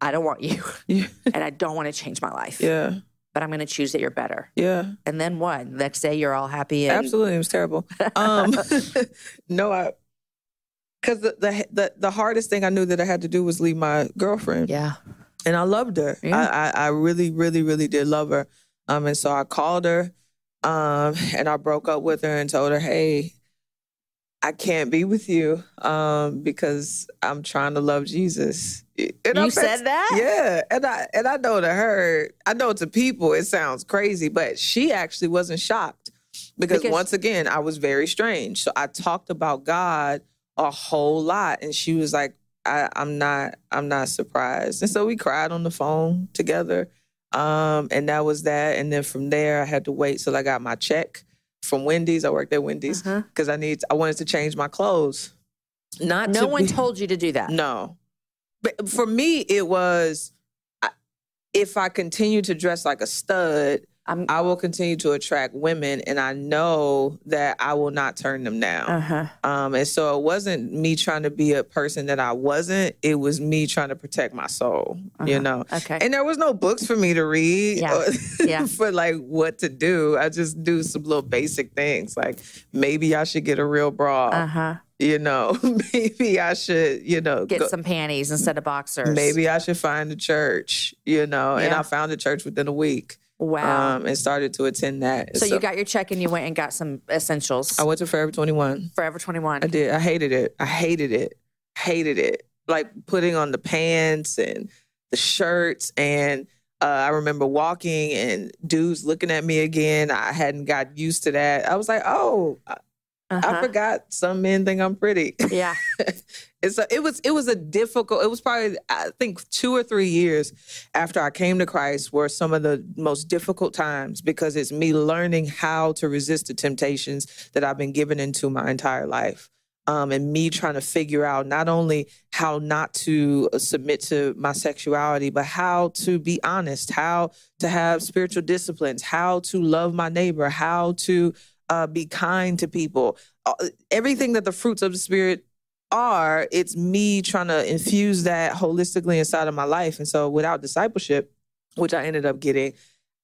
I don't want you. And I don't want to change my life. Yeah. But I'm going to choose that you're better. Yeah. And then what? The next day you're all happy. And... Absolutely. It was terrible. No, because the hardest thing I knew that I had to do was leave my girlfriend. Yeah. And I loved her. Yeah. I really, really, really did love her. And so I called her and I broke up with her and told her, hey, I can't be with you because I'm trying to love Jesus. And you said that? Yeah. And I know to her, I know to people it sounds crazy, but she actually wasn't shocked because once again, I was very strange. So I talked about God a whole lot and she was like, I'm not surprised. And so we cried on the phone together. And that was that. And then from there I had to wait till I got my check from Wendy's. I worked at Wendy's because I wanted to change my clothes. No one told you to do that. No. But for me, it was, if I continue to dress like a stud, I will continue to attract women, and I know that I will not turn them down. And so it wasn't me trying to be a person that I wasn't. It was me trying to protect my soul, you know? Okay. And there was no books for me to read for like what to do. I just do some little basic things like maybe I should get a real bra. You know, maybe I should, get some panties instead of boxers. Maybe I should find a church, and I found a church within a week. Wow. And started to attend that. So you got your check and you went and got some essentials. I went to Forever 21. Forever 21. I did. I hated it. Like putting on the pants and the shirts. And I remember walking and dudes looking at me again. I hadn't got used to that. I was like, oh, I forgot some men think I'm pretty. Yeah. It was probably, I think 2 or 3 years after I came to Christ were some of the most difficult times, because it's me learning how to resist the temptations that I've been given into my entire life. And me trying to figure out not only how not to submit to my sexuality, but how to be honest, how to have spiritual disciplines, how to love my neighbor, how to be kind to people. Everything that the fruits of the Spirit are, it's me trying to infuse that holistically inside of my life. And so without discipleship, which I ended up getting,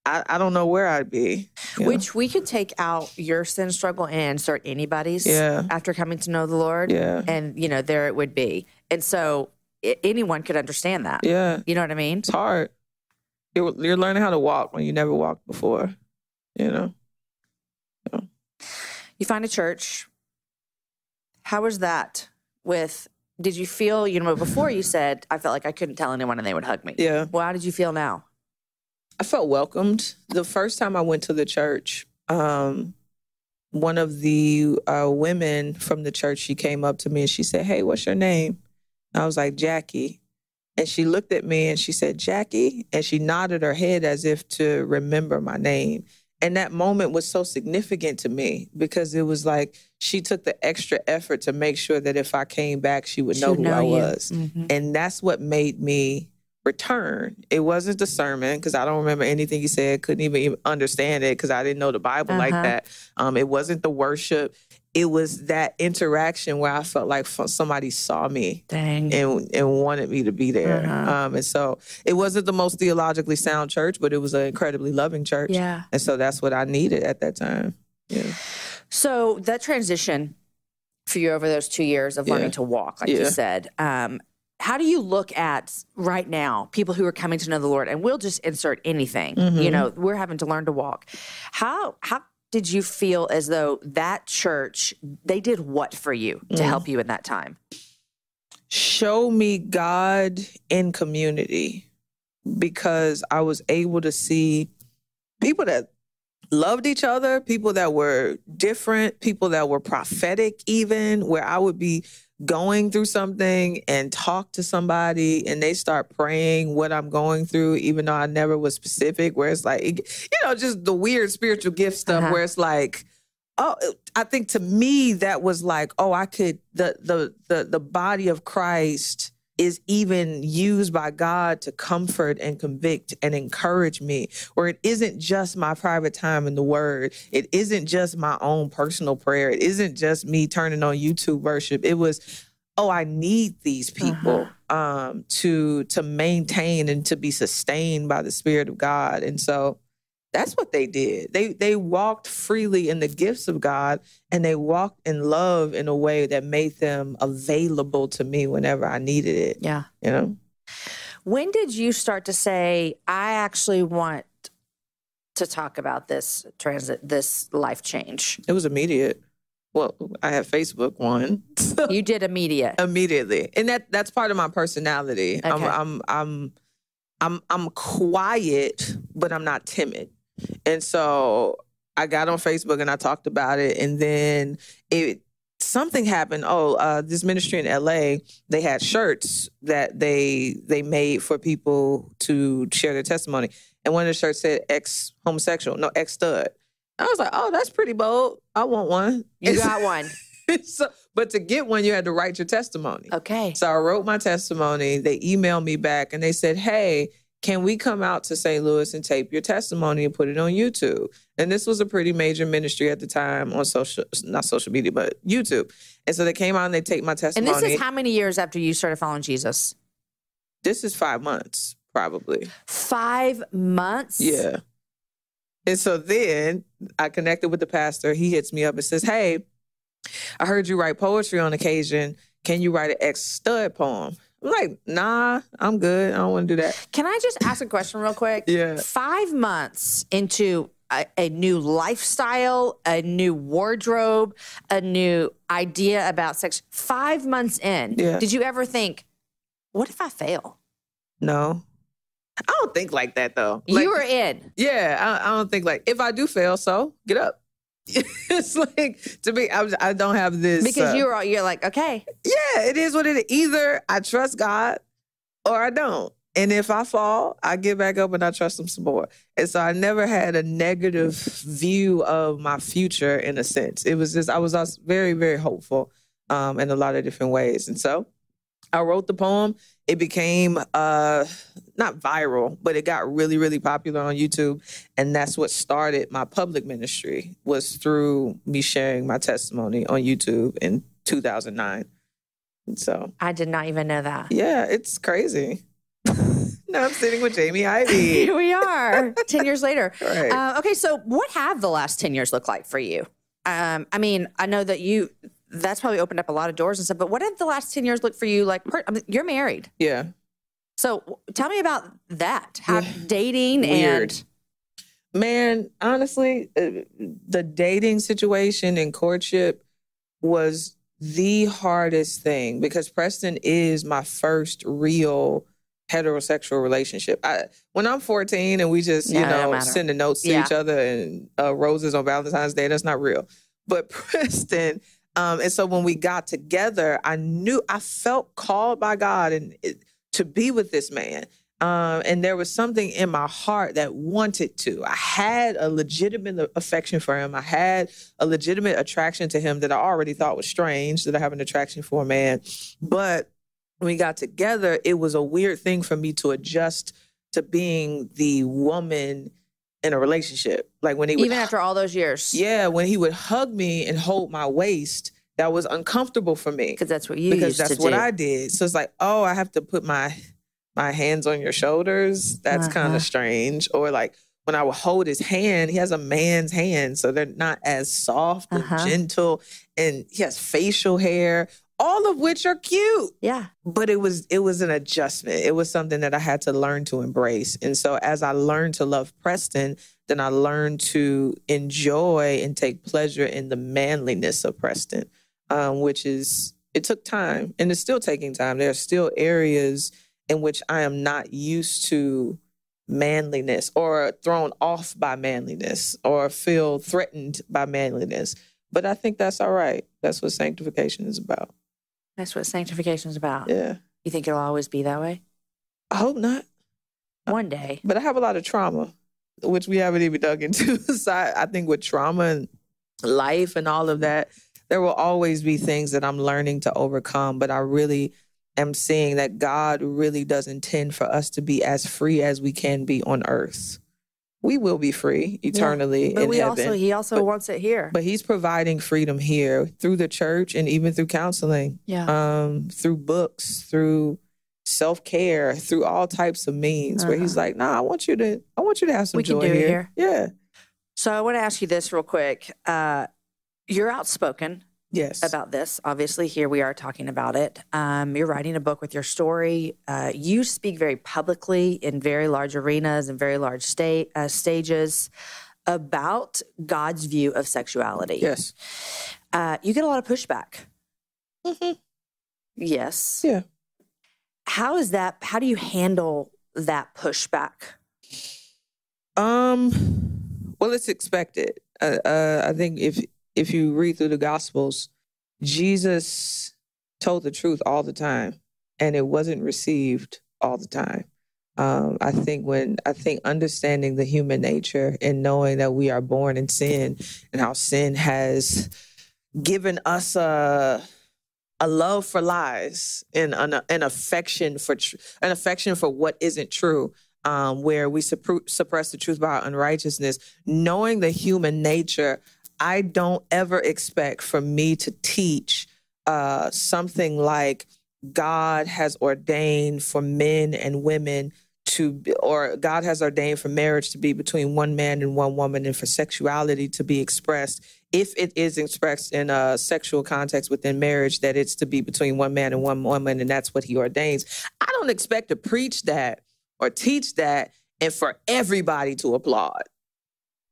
I don't know where I'd be. Which we could take out your sin struggle and insert anybody's after coming to know the Lord. Yeah. And, there it would be. And so anyone could understand that. Yeah. You know what I mean? It's hard. You're learning how to walk when you never walked before, So. You find a church. How was that did you feel, before you said, I felt like I couldn't tell anyone and they would hug me. Yeah. Well, how did you feel now? I felt welcomed. The first time I went to the church, one of the women from the church, she came up to me and she said, "Hey, what's your name?" I was like, "Jackie." And she looked at me and she said, "Jackie?" And she nodded her head as if to remember my name. And that moment was so significant to me, because it was like she took the extra effort to make sure that if I came back, she would know who I was. Mm-hmm. And that's what made me return. It wasn't the sermon, because I don't remember anything he said, couldn't even understand it because I didn't know the Bible like that. It wasn't the worship. It was that interaction where I felt like somebody saw me and wanted me to be there. And so it wasn't the most theologically sound church, but it was an incredibly loving church. Yeah. And so that's what I needed at that time. Yeah. So that transition for you over those 2 years of learning to walk, like you said, how do you look at right now people who are coming to know the Lord? And we'll just insert anything. We're having to learn to walk. How did you feel as though that church, they did what for you to help you in that time? Show me God in community, because I was able to see people that loved each other, people that were different, people that were prophetic even, where I would be going through something and talk to somebody and they start praying what I'm going through, even though I never was specific, where it's like, just the weird spiritual gift stuff where it's like, oh, I think to me that was like, oh, I could, the body of Christ is even used by God to comfort and convict and encourage me, where it isn't just my private time in the Word. It isn't just my own personal prayer. It isn't just me turning on YouTube worship. It was, oh, I need these people to maintain and to be sustained by the Spirit of God. And so that's what they did. They walked freely in the gifts of God, and they walked in love in a way that made them available to me whenever I needed it. Yeah. When did you start to say, I actually want to talk about this life change? It was immediate. Well, I have Facebook one. You did immediately, and that's part of my personality. Okay. I'm quiet, but I'm not timid. And so I got on Facebook and I talked about it, and then something happened. This ministry in LA, they had shirts that they made for people to share their testimony. And one of the shirts said ex-homosexual, no, ex-stud. I was like, oh, that's pretty bold. I want one. You got one. But to get one, you had to write your testimony. Okay. So I wrote my testimony. They emailed me back and they said, hey, can we come out to St. Louis and tape your testimony and put it on YouTube? And this was a pretty major ministry at the time on not social media, but YouTube. And so they came out and they taped my testimony. And this is how many years after you started following Jesus? This is 5 months, probably. 5 months? Yeah. And so then I connected with the pastor. He hits me up and says, hey, I heard you write poetry on occasion. Can you write an ex-stud poem? I'm like, nah, I'm good. I don't want to do that. Can I just ask a question real quick? Yeah. 5 months into a new lifestyle, a new wardrobe, a new idea about sex. 5 months in, did you ever think, what if I fail? No. I don't think like that, though. You were in. Yeah, I don't think like, if I do fail, so get up. It's like, to me, I don't have this. Because you're like, okay. Yeah, it is what it is. Either I trust God or I don't. And if I fall, I get back up and I trust him some more. And so I never had a negative view of my future in a sense. It was just, I was very, very hopeful in a lot of different ways. And so I wrote the poem. It became not viral, but it got really, really popular on YouTube. And that's what started my public ministry, was through me sharing my testimony on YouTube in 2009. And so I did not even know that. Yeah, it's crazy. Now I'm sitting with Jamie Ivey. Here we are, 10 years later. Right. Okay, so what have the last 10 years looked like for you? I mean, I know that that's probably opened up a lot of doors and stuff, but what have the last 10 years looked for you like? You're married. Yeah. So tell me about that. How dating Weird. and... Man, honestly, the dating situation and courtship was the hardest thing, because Preston is my first real heterosexual relationship. When I'm 14 and we just, sending notes to each other and roses on Valentine's Day, that's not real. But Preston, and so when we got together, I felt called by God to be with this man. And there was something in my heart that wanted to. I had a legitimate affection for him. I had a legitimate attraction to him that I already thought was strange, that I have an attraction for a man. But when we got together, it was a weird thing for me to adjust to being the woman in a relationship. Like when he even after all those years. Yeah, when he would hug me and hold my waist, that was uncomfortable for me. Because that's what you used to do. Because that's what I did. So it's like, oh, I have to put my hands on your shoulders. That's kind of strange. Or like when I would hold his hand, he has a man's hand, so they're not as soft and gentle. And he has facial hair, all of which are cute. Yeah. But it was an adjustment. It was something that I had to learn to embrace. And so as I learned to love Preston, then I learned to enjoy and take pleasure in the manliness of Preston, it took time, and it's still taking time. There are still areas in which I am not used to manliness, or thrown off by manliness, or feel threatened by manliness. But I think that's all right. That's what sanctification is about. That's what sanctification is about. Yeah. You think it'll always be that way? I hope not. One day. But I have a lot of trauma, which we haven't even dug into. So I think with trauma and life and all of that, there will always be things that I'm learning to overcome. But I really am seeing that God really does intend for us to be as free as we can be on earth. We will be free eternally in heaven. He also wants it here. But he's providing freedom here through the church, and even through counseling, through books, through self-care, through all types of means, where he's like, nah, I want you to have some joy here. Yeah. So I want to ask you this real quick. You're outspoken. Yes. About this. Obviously, here we are talking about it. You're writing a book with your story. You speak very publicly in very large arenas and very large stages about God's view of sexuality. Yes. You get a lot of pushback. Mm-hmm. Yes. Yeah. How is that? How do you handle that pushback? Well, it's expected. I think if you read through the Gospels, Jesus told the truth all the time, and it wasn't received all the time. I think understanding the human nature and knowing that we are born in sin, and how sin has given us a love for lies and an affection for what isn't true. Where we suppress the truth by our unrighteousness, knowing the human nature, I don't ever expect for me to teach something like God has ordained for men and women or God has ordained for marriage to be between one man and one woman, and for sexuality to be expressed, if it is expressed in a sexual context within marriage, that it's to be between one man and one woman, and that's what he ordains. I don't expect to preach that or teach that and for everybody to applaud,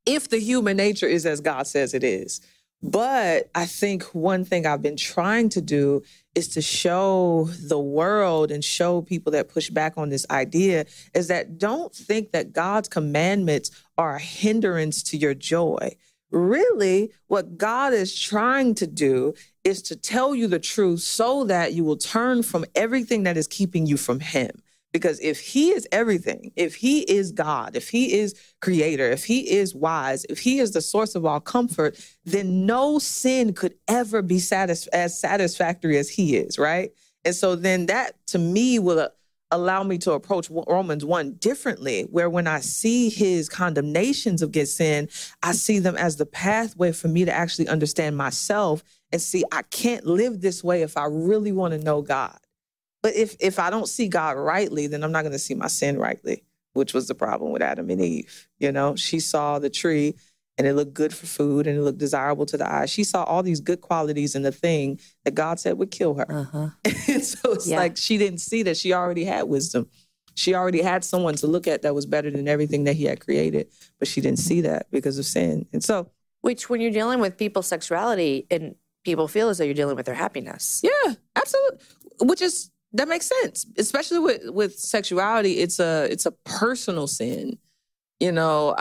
if the human nature is as God says it is. But I think one thing I've been trying to do is to show the world and show people that push back on this idea is that don't think that God's commandments are a hindrance to your joy. really what God is trying to do is to tell you the truth so that you will turn from everything that is keeping you from him. Because if he is everything, if he is God, if he is creator, if he is wise, if he is the source of all comfort, then no sin could ever be as satisfactory as he is, right? And so then that, to me, will allow me to approach Romans 1 differently, where when I see his condemnations against sin, I see them as the pathway for me to actually understand myself and see I can't live this way if I really want to know God. But if I don't see God rightly, then I'm not going to see my sin rightly, which was the problem with Adam and Eve. You know, she saw the tree and it looked good for food and it looked desirable to the eye. She saw all these good qualities in the thing that God said would kill her. Uh-huh. And so it's like she didn't see that she already had wisdom. She already had someone to look at that was better than everything that he had created, but she didn't see that because of sin. And so, which when you're dealing with people's sexuality, and people feel as though you're dealing with their happiness. Yeah, absolutely. That makes sense, especially with sexuality. It's a personal sin. You know,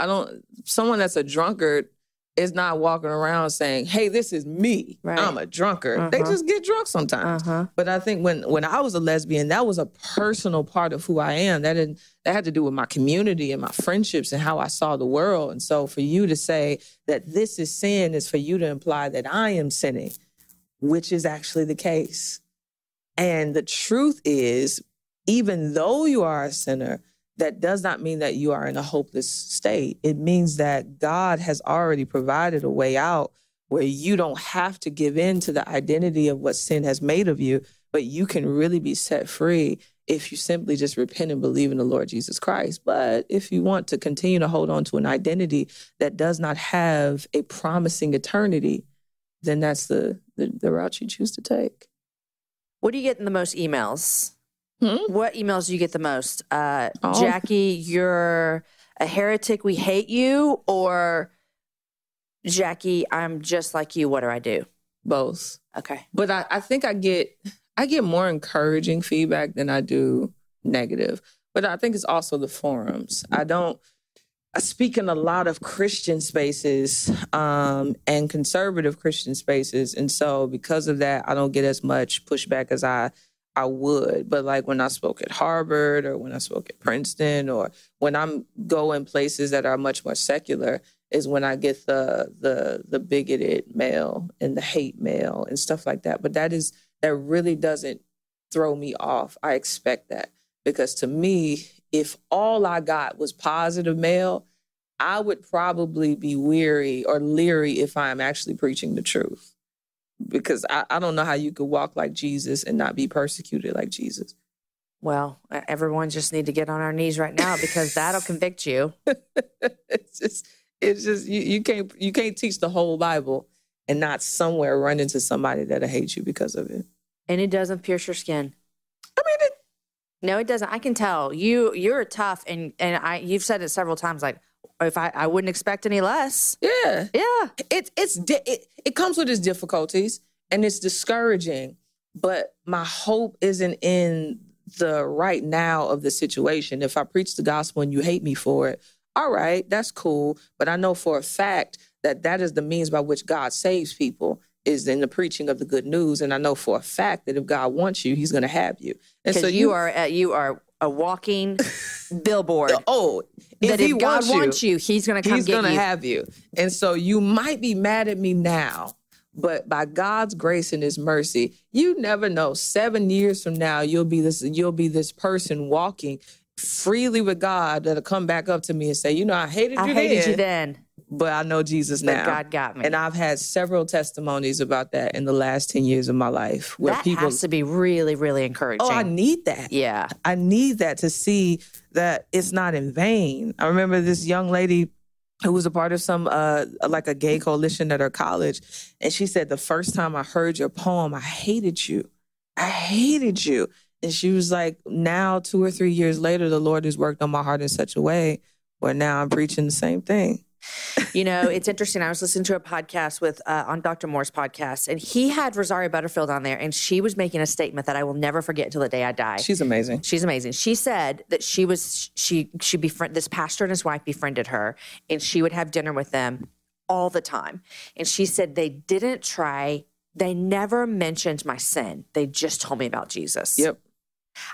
someone that's a drunkard is not walking around saying, hey, this is me. Right. I'm a drunkard. Uh-huh. They just get drunk sometimes. Uh-huh. But I think when I was a lesbian, that was a personal part of who I am. That had to do with my community and my friendships and how I saw the world. And so for you to say that this is sin is for you to imply that I am sinning, which is actually the case. And the truth is, even though you are a sinner, that does not mean that you are in a hopeless state. It means that God has already provided a way out where you don't have to give in to the identity of what sin has made of you, but you can really be set free if you simply just repent and believe in the Lord Jesus Christ. But if you want to continue to hold on to an identity that does not have a promising eternity, then that's the route you choose to take. What do you get in the most emails? What emails do you get the most? Jackie, you're a heretic, we hate you, or Jackie, I'm just like you, what do I do? Both. Okay. But I think I get more encouraging feedback than I do negative. But I think it's also the forums. I speak in a lot of Christian spaces and conservative Christian spaces. And so because of that, I don't get as much pushback as I would. But like when I spoke at Harvard or when I spoke at Princeton or when I'm going places that are much more secular is when I get the bigoted mail and the hate mail and stuff like that. But that really doesn't throw me off. I expect that because to me, if all I got was positive mail, I would probably be weary or leery if I'm actually preaching the truth. Because I don't know how you could walk like Jesus and not be persecuted like Jesus. Well, everyone just need to get on our knees right now because that'll convict you. It's just you can't teach the whole Bible and not somewhere run into somebody that'll hate you because of it. And it doesn't pierce your skin. I mean, no, it doesn't. I can tell you're tough, and you've said it several times. Like, if I wouldn't expect any less. Yeah. It comes with its difficulties and it's discouraging, but my hope isn't in the right now of the situation. If I preach the gospel and you hate me for it, all right, that's cool. But I know for a fact that is the means by which God saves people is in the preaching of the good news. And I know for a fact that if God wants you, he's going to have you. And so you are a walking billboard. If God wants you, he's going to come get you. He's going to have you. And so you might be mad at me now, but by God's grace and his mercy, you never know. 7 years from now, you'll be this person walking freely with God that'll come back up to me and say, you know, I hated you then. But I know Jesus now. But God got me. And I've had several testimonies about that in the last 10 years of my life. Where that has to be really, really encouraging. Oh, I need that. Yeah. I need that to see that it's not in vain. I remember this young lady who was a part of some, like a gay coalition at her college. And she said, the first time I heard your poem, I hated you. I hated you. And she was like, now 2 or 3 years later, the Lord has worked on my heart in such a way where now I'm preaching the same thing. You know, it's interesting. I was listening to a podcast on Dr. Moore's podcast, and he had Rosaria Butterfield on there, and she was making a statement that I will never forget until the day I die. She's amazing. She's amazing. She said that this pastor and his wife befriended her, and she would have dinner with them all the time. And she said they never mentioned my sin. They just told me about Jesus. Yep.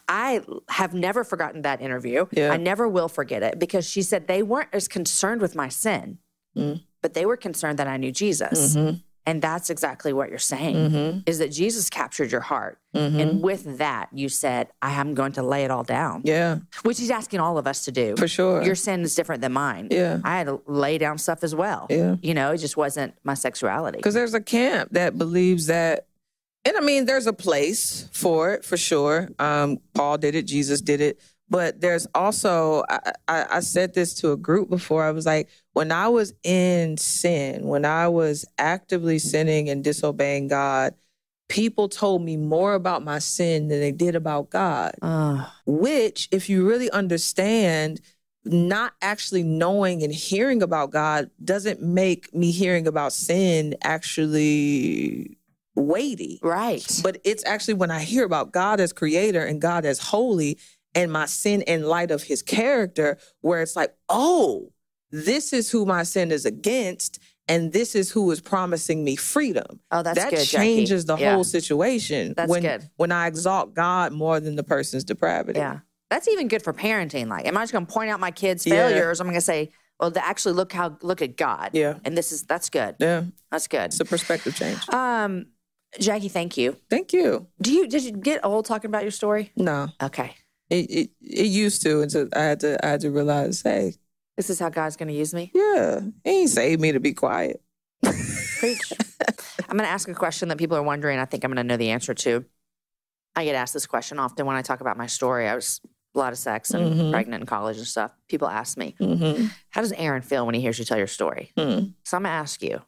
I have never forgotten that interview. Yeah. I never will forget it, because she said they weren't as concerned with my sin, but they were concerned that I knew Jesus. And that's exactly what you're saying, is that Jesus captured your heart. And with that, you said, I am going to lay it all down. Yeah. Which he's asking all of us to do. For sure. Your sin is different than mine. Yeah. I had to lay down stuff as well. Yeah. You know, it just wasn't my sexuality. Because there's a camp that believes that, and I mean, there's a place for it, for sure. Paul did it, Jesus did it. But there's also, I said this to a group before, I was like, when I was in sin, when I was actively sinning and disobeying God, people told me more about my sin than they did about God. Which, if you really understand, not actually knowing and hearing about God doesn't make me hearing about sin actually weighty. Right. But it's actually when I hear about God as creator and God as holy and my sin in light of his character, where it's like, oh, this is who my sin is against, and this is who is promising me freedom. Oh, that's that good, changes Jackie. the whole situation. That's good. When I exalt God more than the person's depravity. Yeah. That's even good for parenting. Like, am I just going to point out my kids' failures? I'm going to say, well, actually look at God. Yeah. And that's good. Yeah. That's good. It's a perspective change. Jackie, thank you. Thank you. Did you get old talking about your story? No. Okay. It used to, and so I had to realize, hey, this is how God's going to use me? Yeah. He ain't saved me to be quiet. Preach. I'm going to ask a question that people are wondering. I think I'm going to know the answer to. I get asked this question often when I talk about my story. I was a lot of sex and pregnant in college and stuff. People ask me, how does Aaron feel when he hears you tell your story? So I'm going to ask you.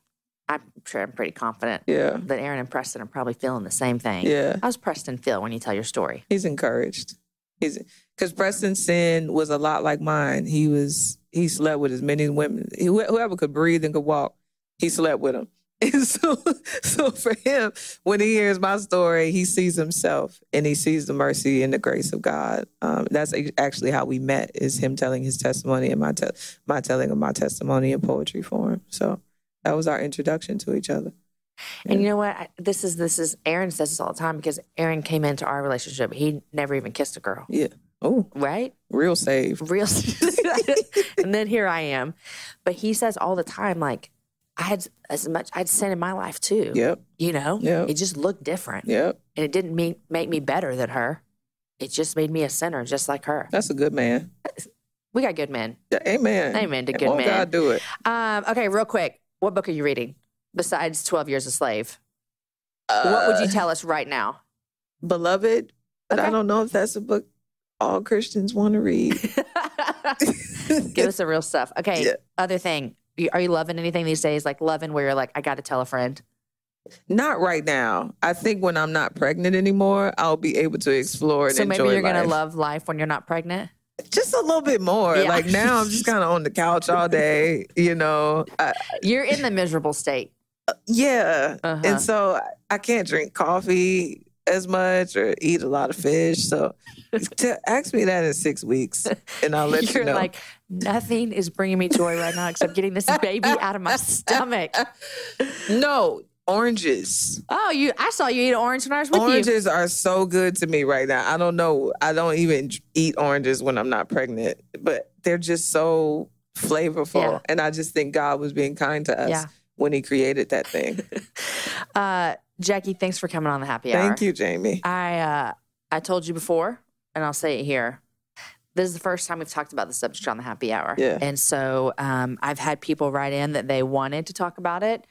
I'm sure I'm pretty confident that Aaron and Preston are probably feeling the same thing. Yeah. How's Preston feel when you tell your story? He's encouraged. Because Preston's sin was a lot like mine. He slept with as many women. Whoever could breathe and could walk, he slept with them. And so for him, when he hears my story, he sees himself and he sees the mercy and the grace of God. That's actually how we met, is him telling his testimony and my telling of my testimony in poetry form. So that was our introduction to each other. And you know what? This is Aaron says this all the time, because Aaron came into our relationship. He never even kissed a girl. Yeah. Oh. Right? Real saved. And then here I am. But he says all the time, like, I'd sin in my life too. Yep. You know? Yep. It just looked different. Yep. And it didn't make me better than her. It just made me a sinner just like her. That's a good man. We got good men. Yeah, amen. Amen to good Won't men. God do it? Okay, real quick. What book are you reading besides 12 Years a Slave? What would you tell us right now? Beloved, but I don't know if that's a book all Christians want to read. Give us the real stuff. Okay, Other thing. Are you loving anything these days? Like loving where you're like, I got to tell a friend? Not right now. I think when I'm not pregnant anymore, I'll be able to explore and enjoy life. So maybe you're going to love life when you're not pregnant? Just a little bit more. Yeah. Like now I'm just kind of on the couch all day, you know. You're in the miserable state. Yeah. And so I can't drink coffee as much or eat a lot of fish. So ask me that in 6 weeks and I'll let you know. You're like, nothing is bringing me joy right now except getting this baby out of my stomach. No, oranges. Oh, I saw you eat an orange when I was with you. Oranges are so good to me right now. I don't know. I don't even eat oranges when I'm not pregnant, but they're just so flavorful. Yeah. And I just think God was being kind to us when he created that thing. Jackie, thanks for coming on the Happy Hour. Thank you, Jamie. I told you before, and I'll say it here. This is the first time we've talked about the subject on the Happy Hour. Yeah. And so I've had people write in that they wanted to talk about it.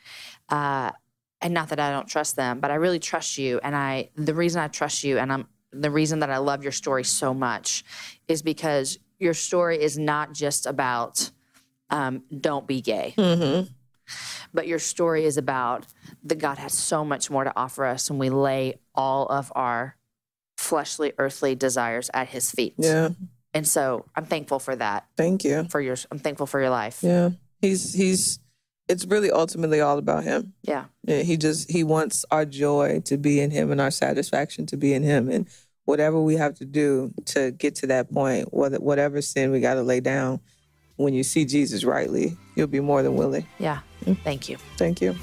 And not that I don't trust them, but I really trust you. And the reason I trust you and the reason that I love your story so much is because your story is not just about don't be gay. But your story is about that God has so much more to offer us when we lay all of our fleshly, earthly desires at his feet. Yeah. And so I'm thankful for that. Thank you. I'm thankful for your life. Yeah. It's really ultimately all about him. Yeah. He wants our joy to be in him and our satisfaction to be in him. And whatever we have to do to get to that point, whatever sin we got to lay down, when you see Jesus rightly, you'll be more than willing. Yeah. Thank you. Thank you.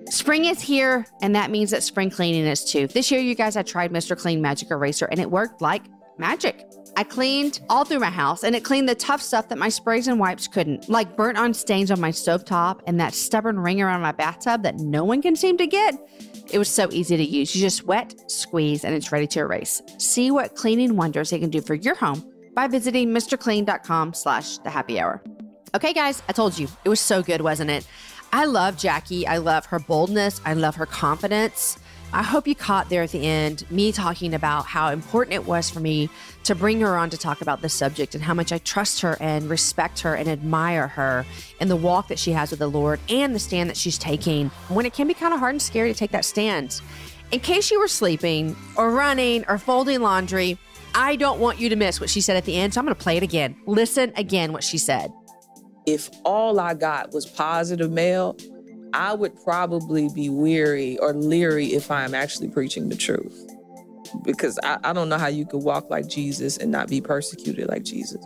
Spring is here, and that means that spring cleaning is too. This year, you guys, I tried Mr. Clean Magic Eraser, and it worked like magic. I cleaned all through my house, and it cleaned the tough stuff that my sprays and wipes couldn't, like burnt on stains on my stovetop and that stubborn ring around my bathtub that no one can seem to get. It was so easy to use. You just wet, squeeze, and it's ready to erase. See what cleaning wonders it can do for your home by visiting mrclean.com/thehappyhour. Okay, guys, I told you. It was so good, wasn't it? I love Jackie. I love her boldness. I love her confidence. I hope you caught there at the end me talking about how important it was for me to bring her on to talk about this subject and how much I trust her and respect her and admire her and the walk that she has with the Lord and the stand that she's taking when it can be kind of hard and scary to take that stand. In case you were sleeping or running or folding laundry, I don't want you to miss what she said at the end, so I'm going to play it again. Listen again what she said. If all I got was positive mail, I would probably be weary or leery if I'm actually preaching the truth. Because I don't know how you could walk like Jesus and not be persecuted like Jesus.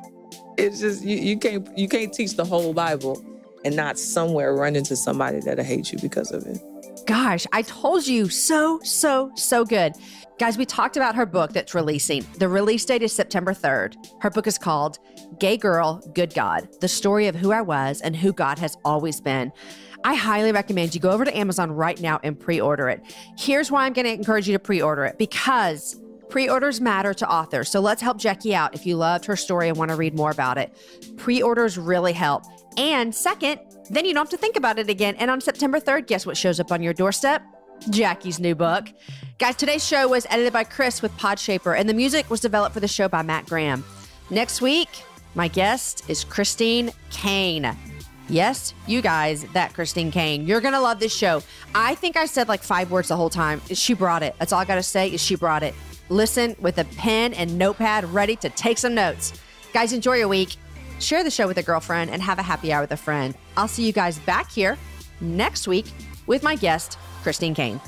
It's just, you can't teach the whole Bible and not somewhere run into somebody that'll hate you because of it. Gosh, I told you, so good. Guys, we talked about her book that's releasing. The release date is September 3rd. Her book is called Gay Girl, Good God, the story of who I was and who God has always been. I highly recommend you go over to Amazon right now and pre-order it. Here's why I'm going to encourage you to pre-order it, because pre-orders matter to authors. So let's help Jackie out if you loved her story and want to read more about it. Pre-orders really help. And second, then you don't have to think about it again. And on September 3rd, guess what shows up on your doorstep? Jackie's new book. Guys, today's show was edited by Chris with Podshaper, and the music was developed for the show by Matt Graham. Next week, my guest is Christine Kane. Yes, you guys, that Christine Kane. You're going to love this show. I think I said like 5 words the whole time. She brought it. That's all I got to say is she brought it. Listen with a pen and notepad ready to take some notes. Guys, enjoy your week. Share the show with a girlfriend and have a happy hour with a friend. I'll see you guys back here next week with my guest, Christine Kane.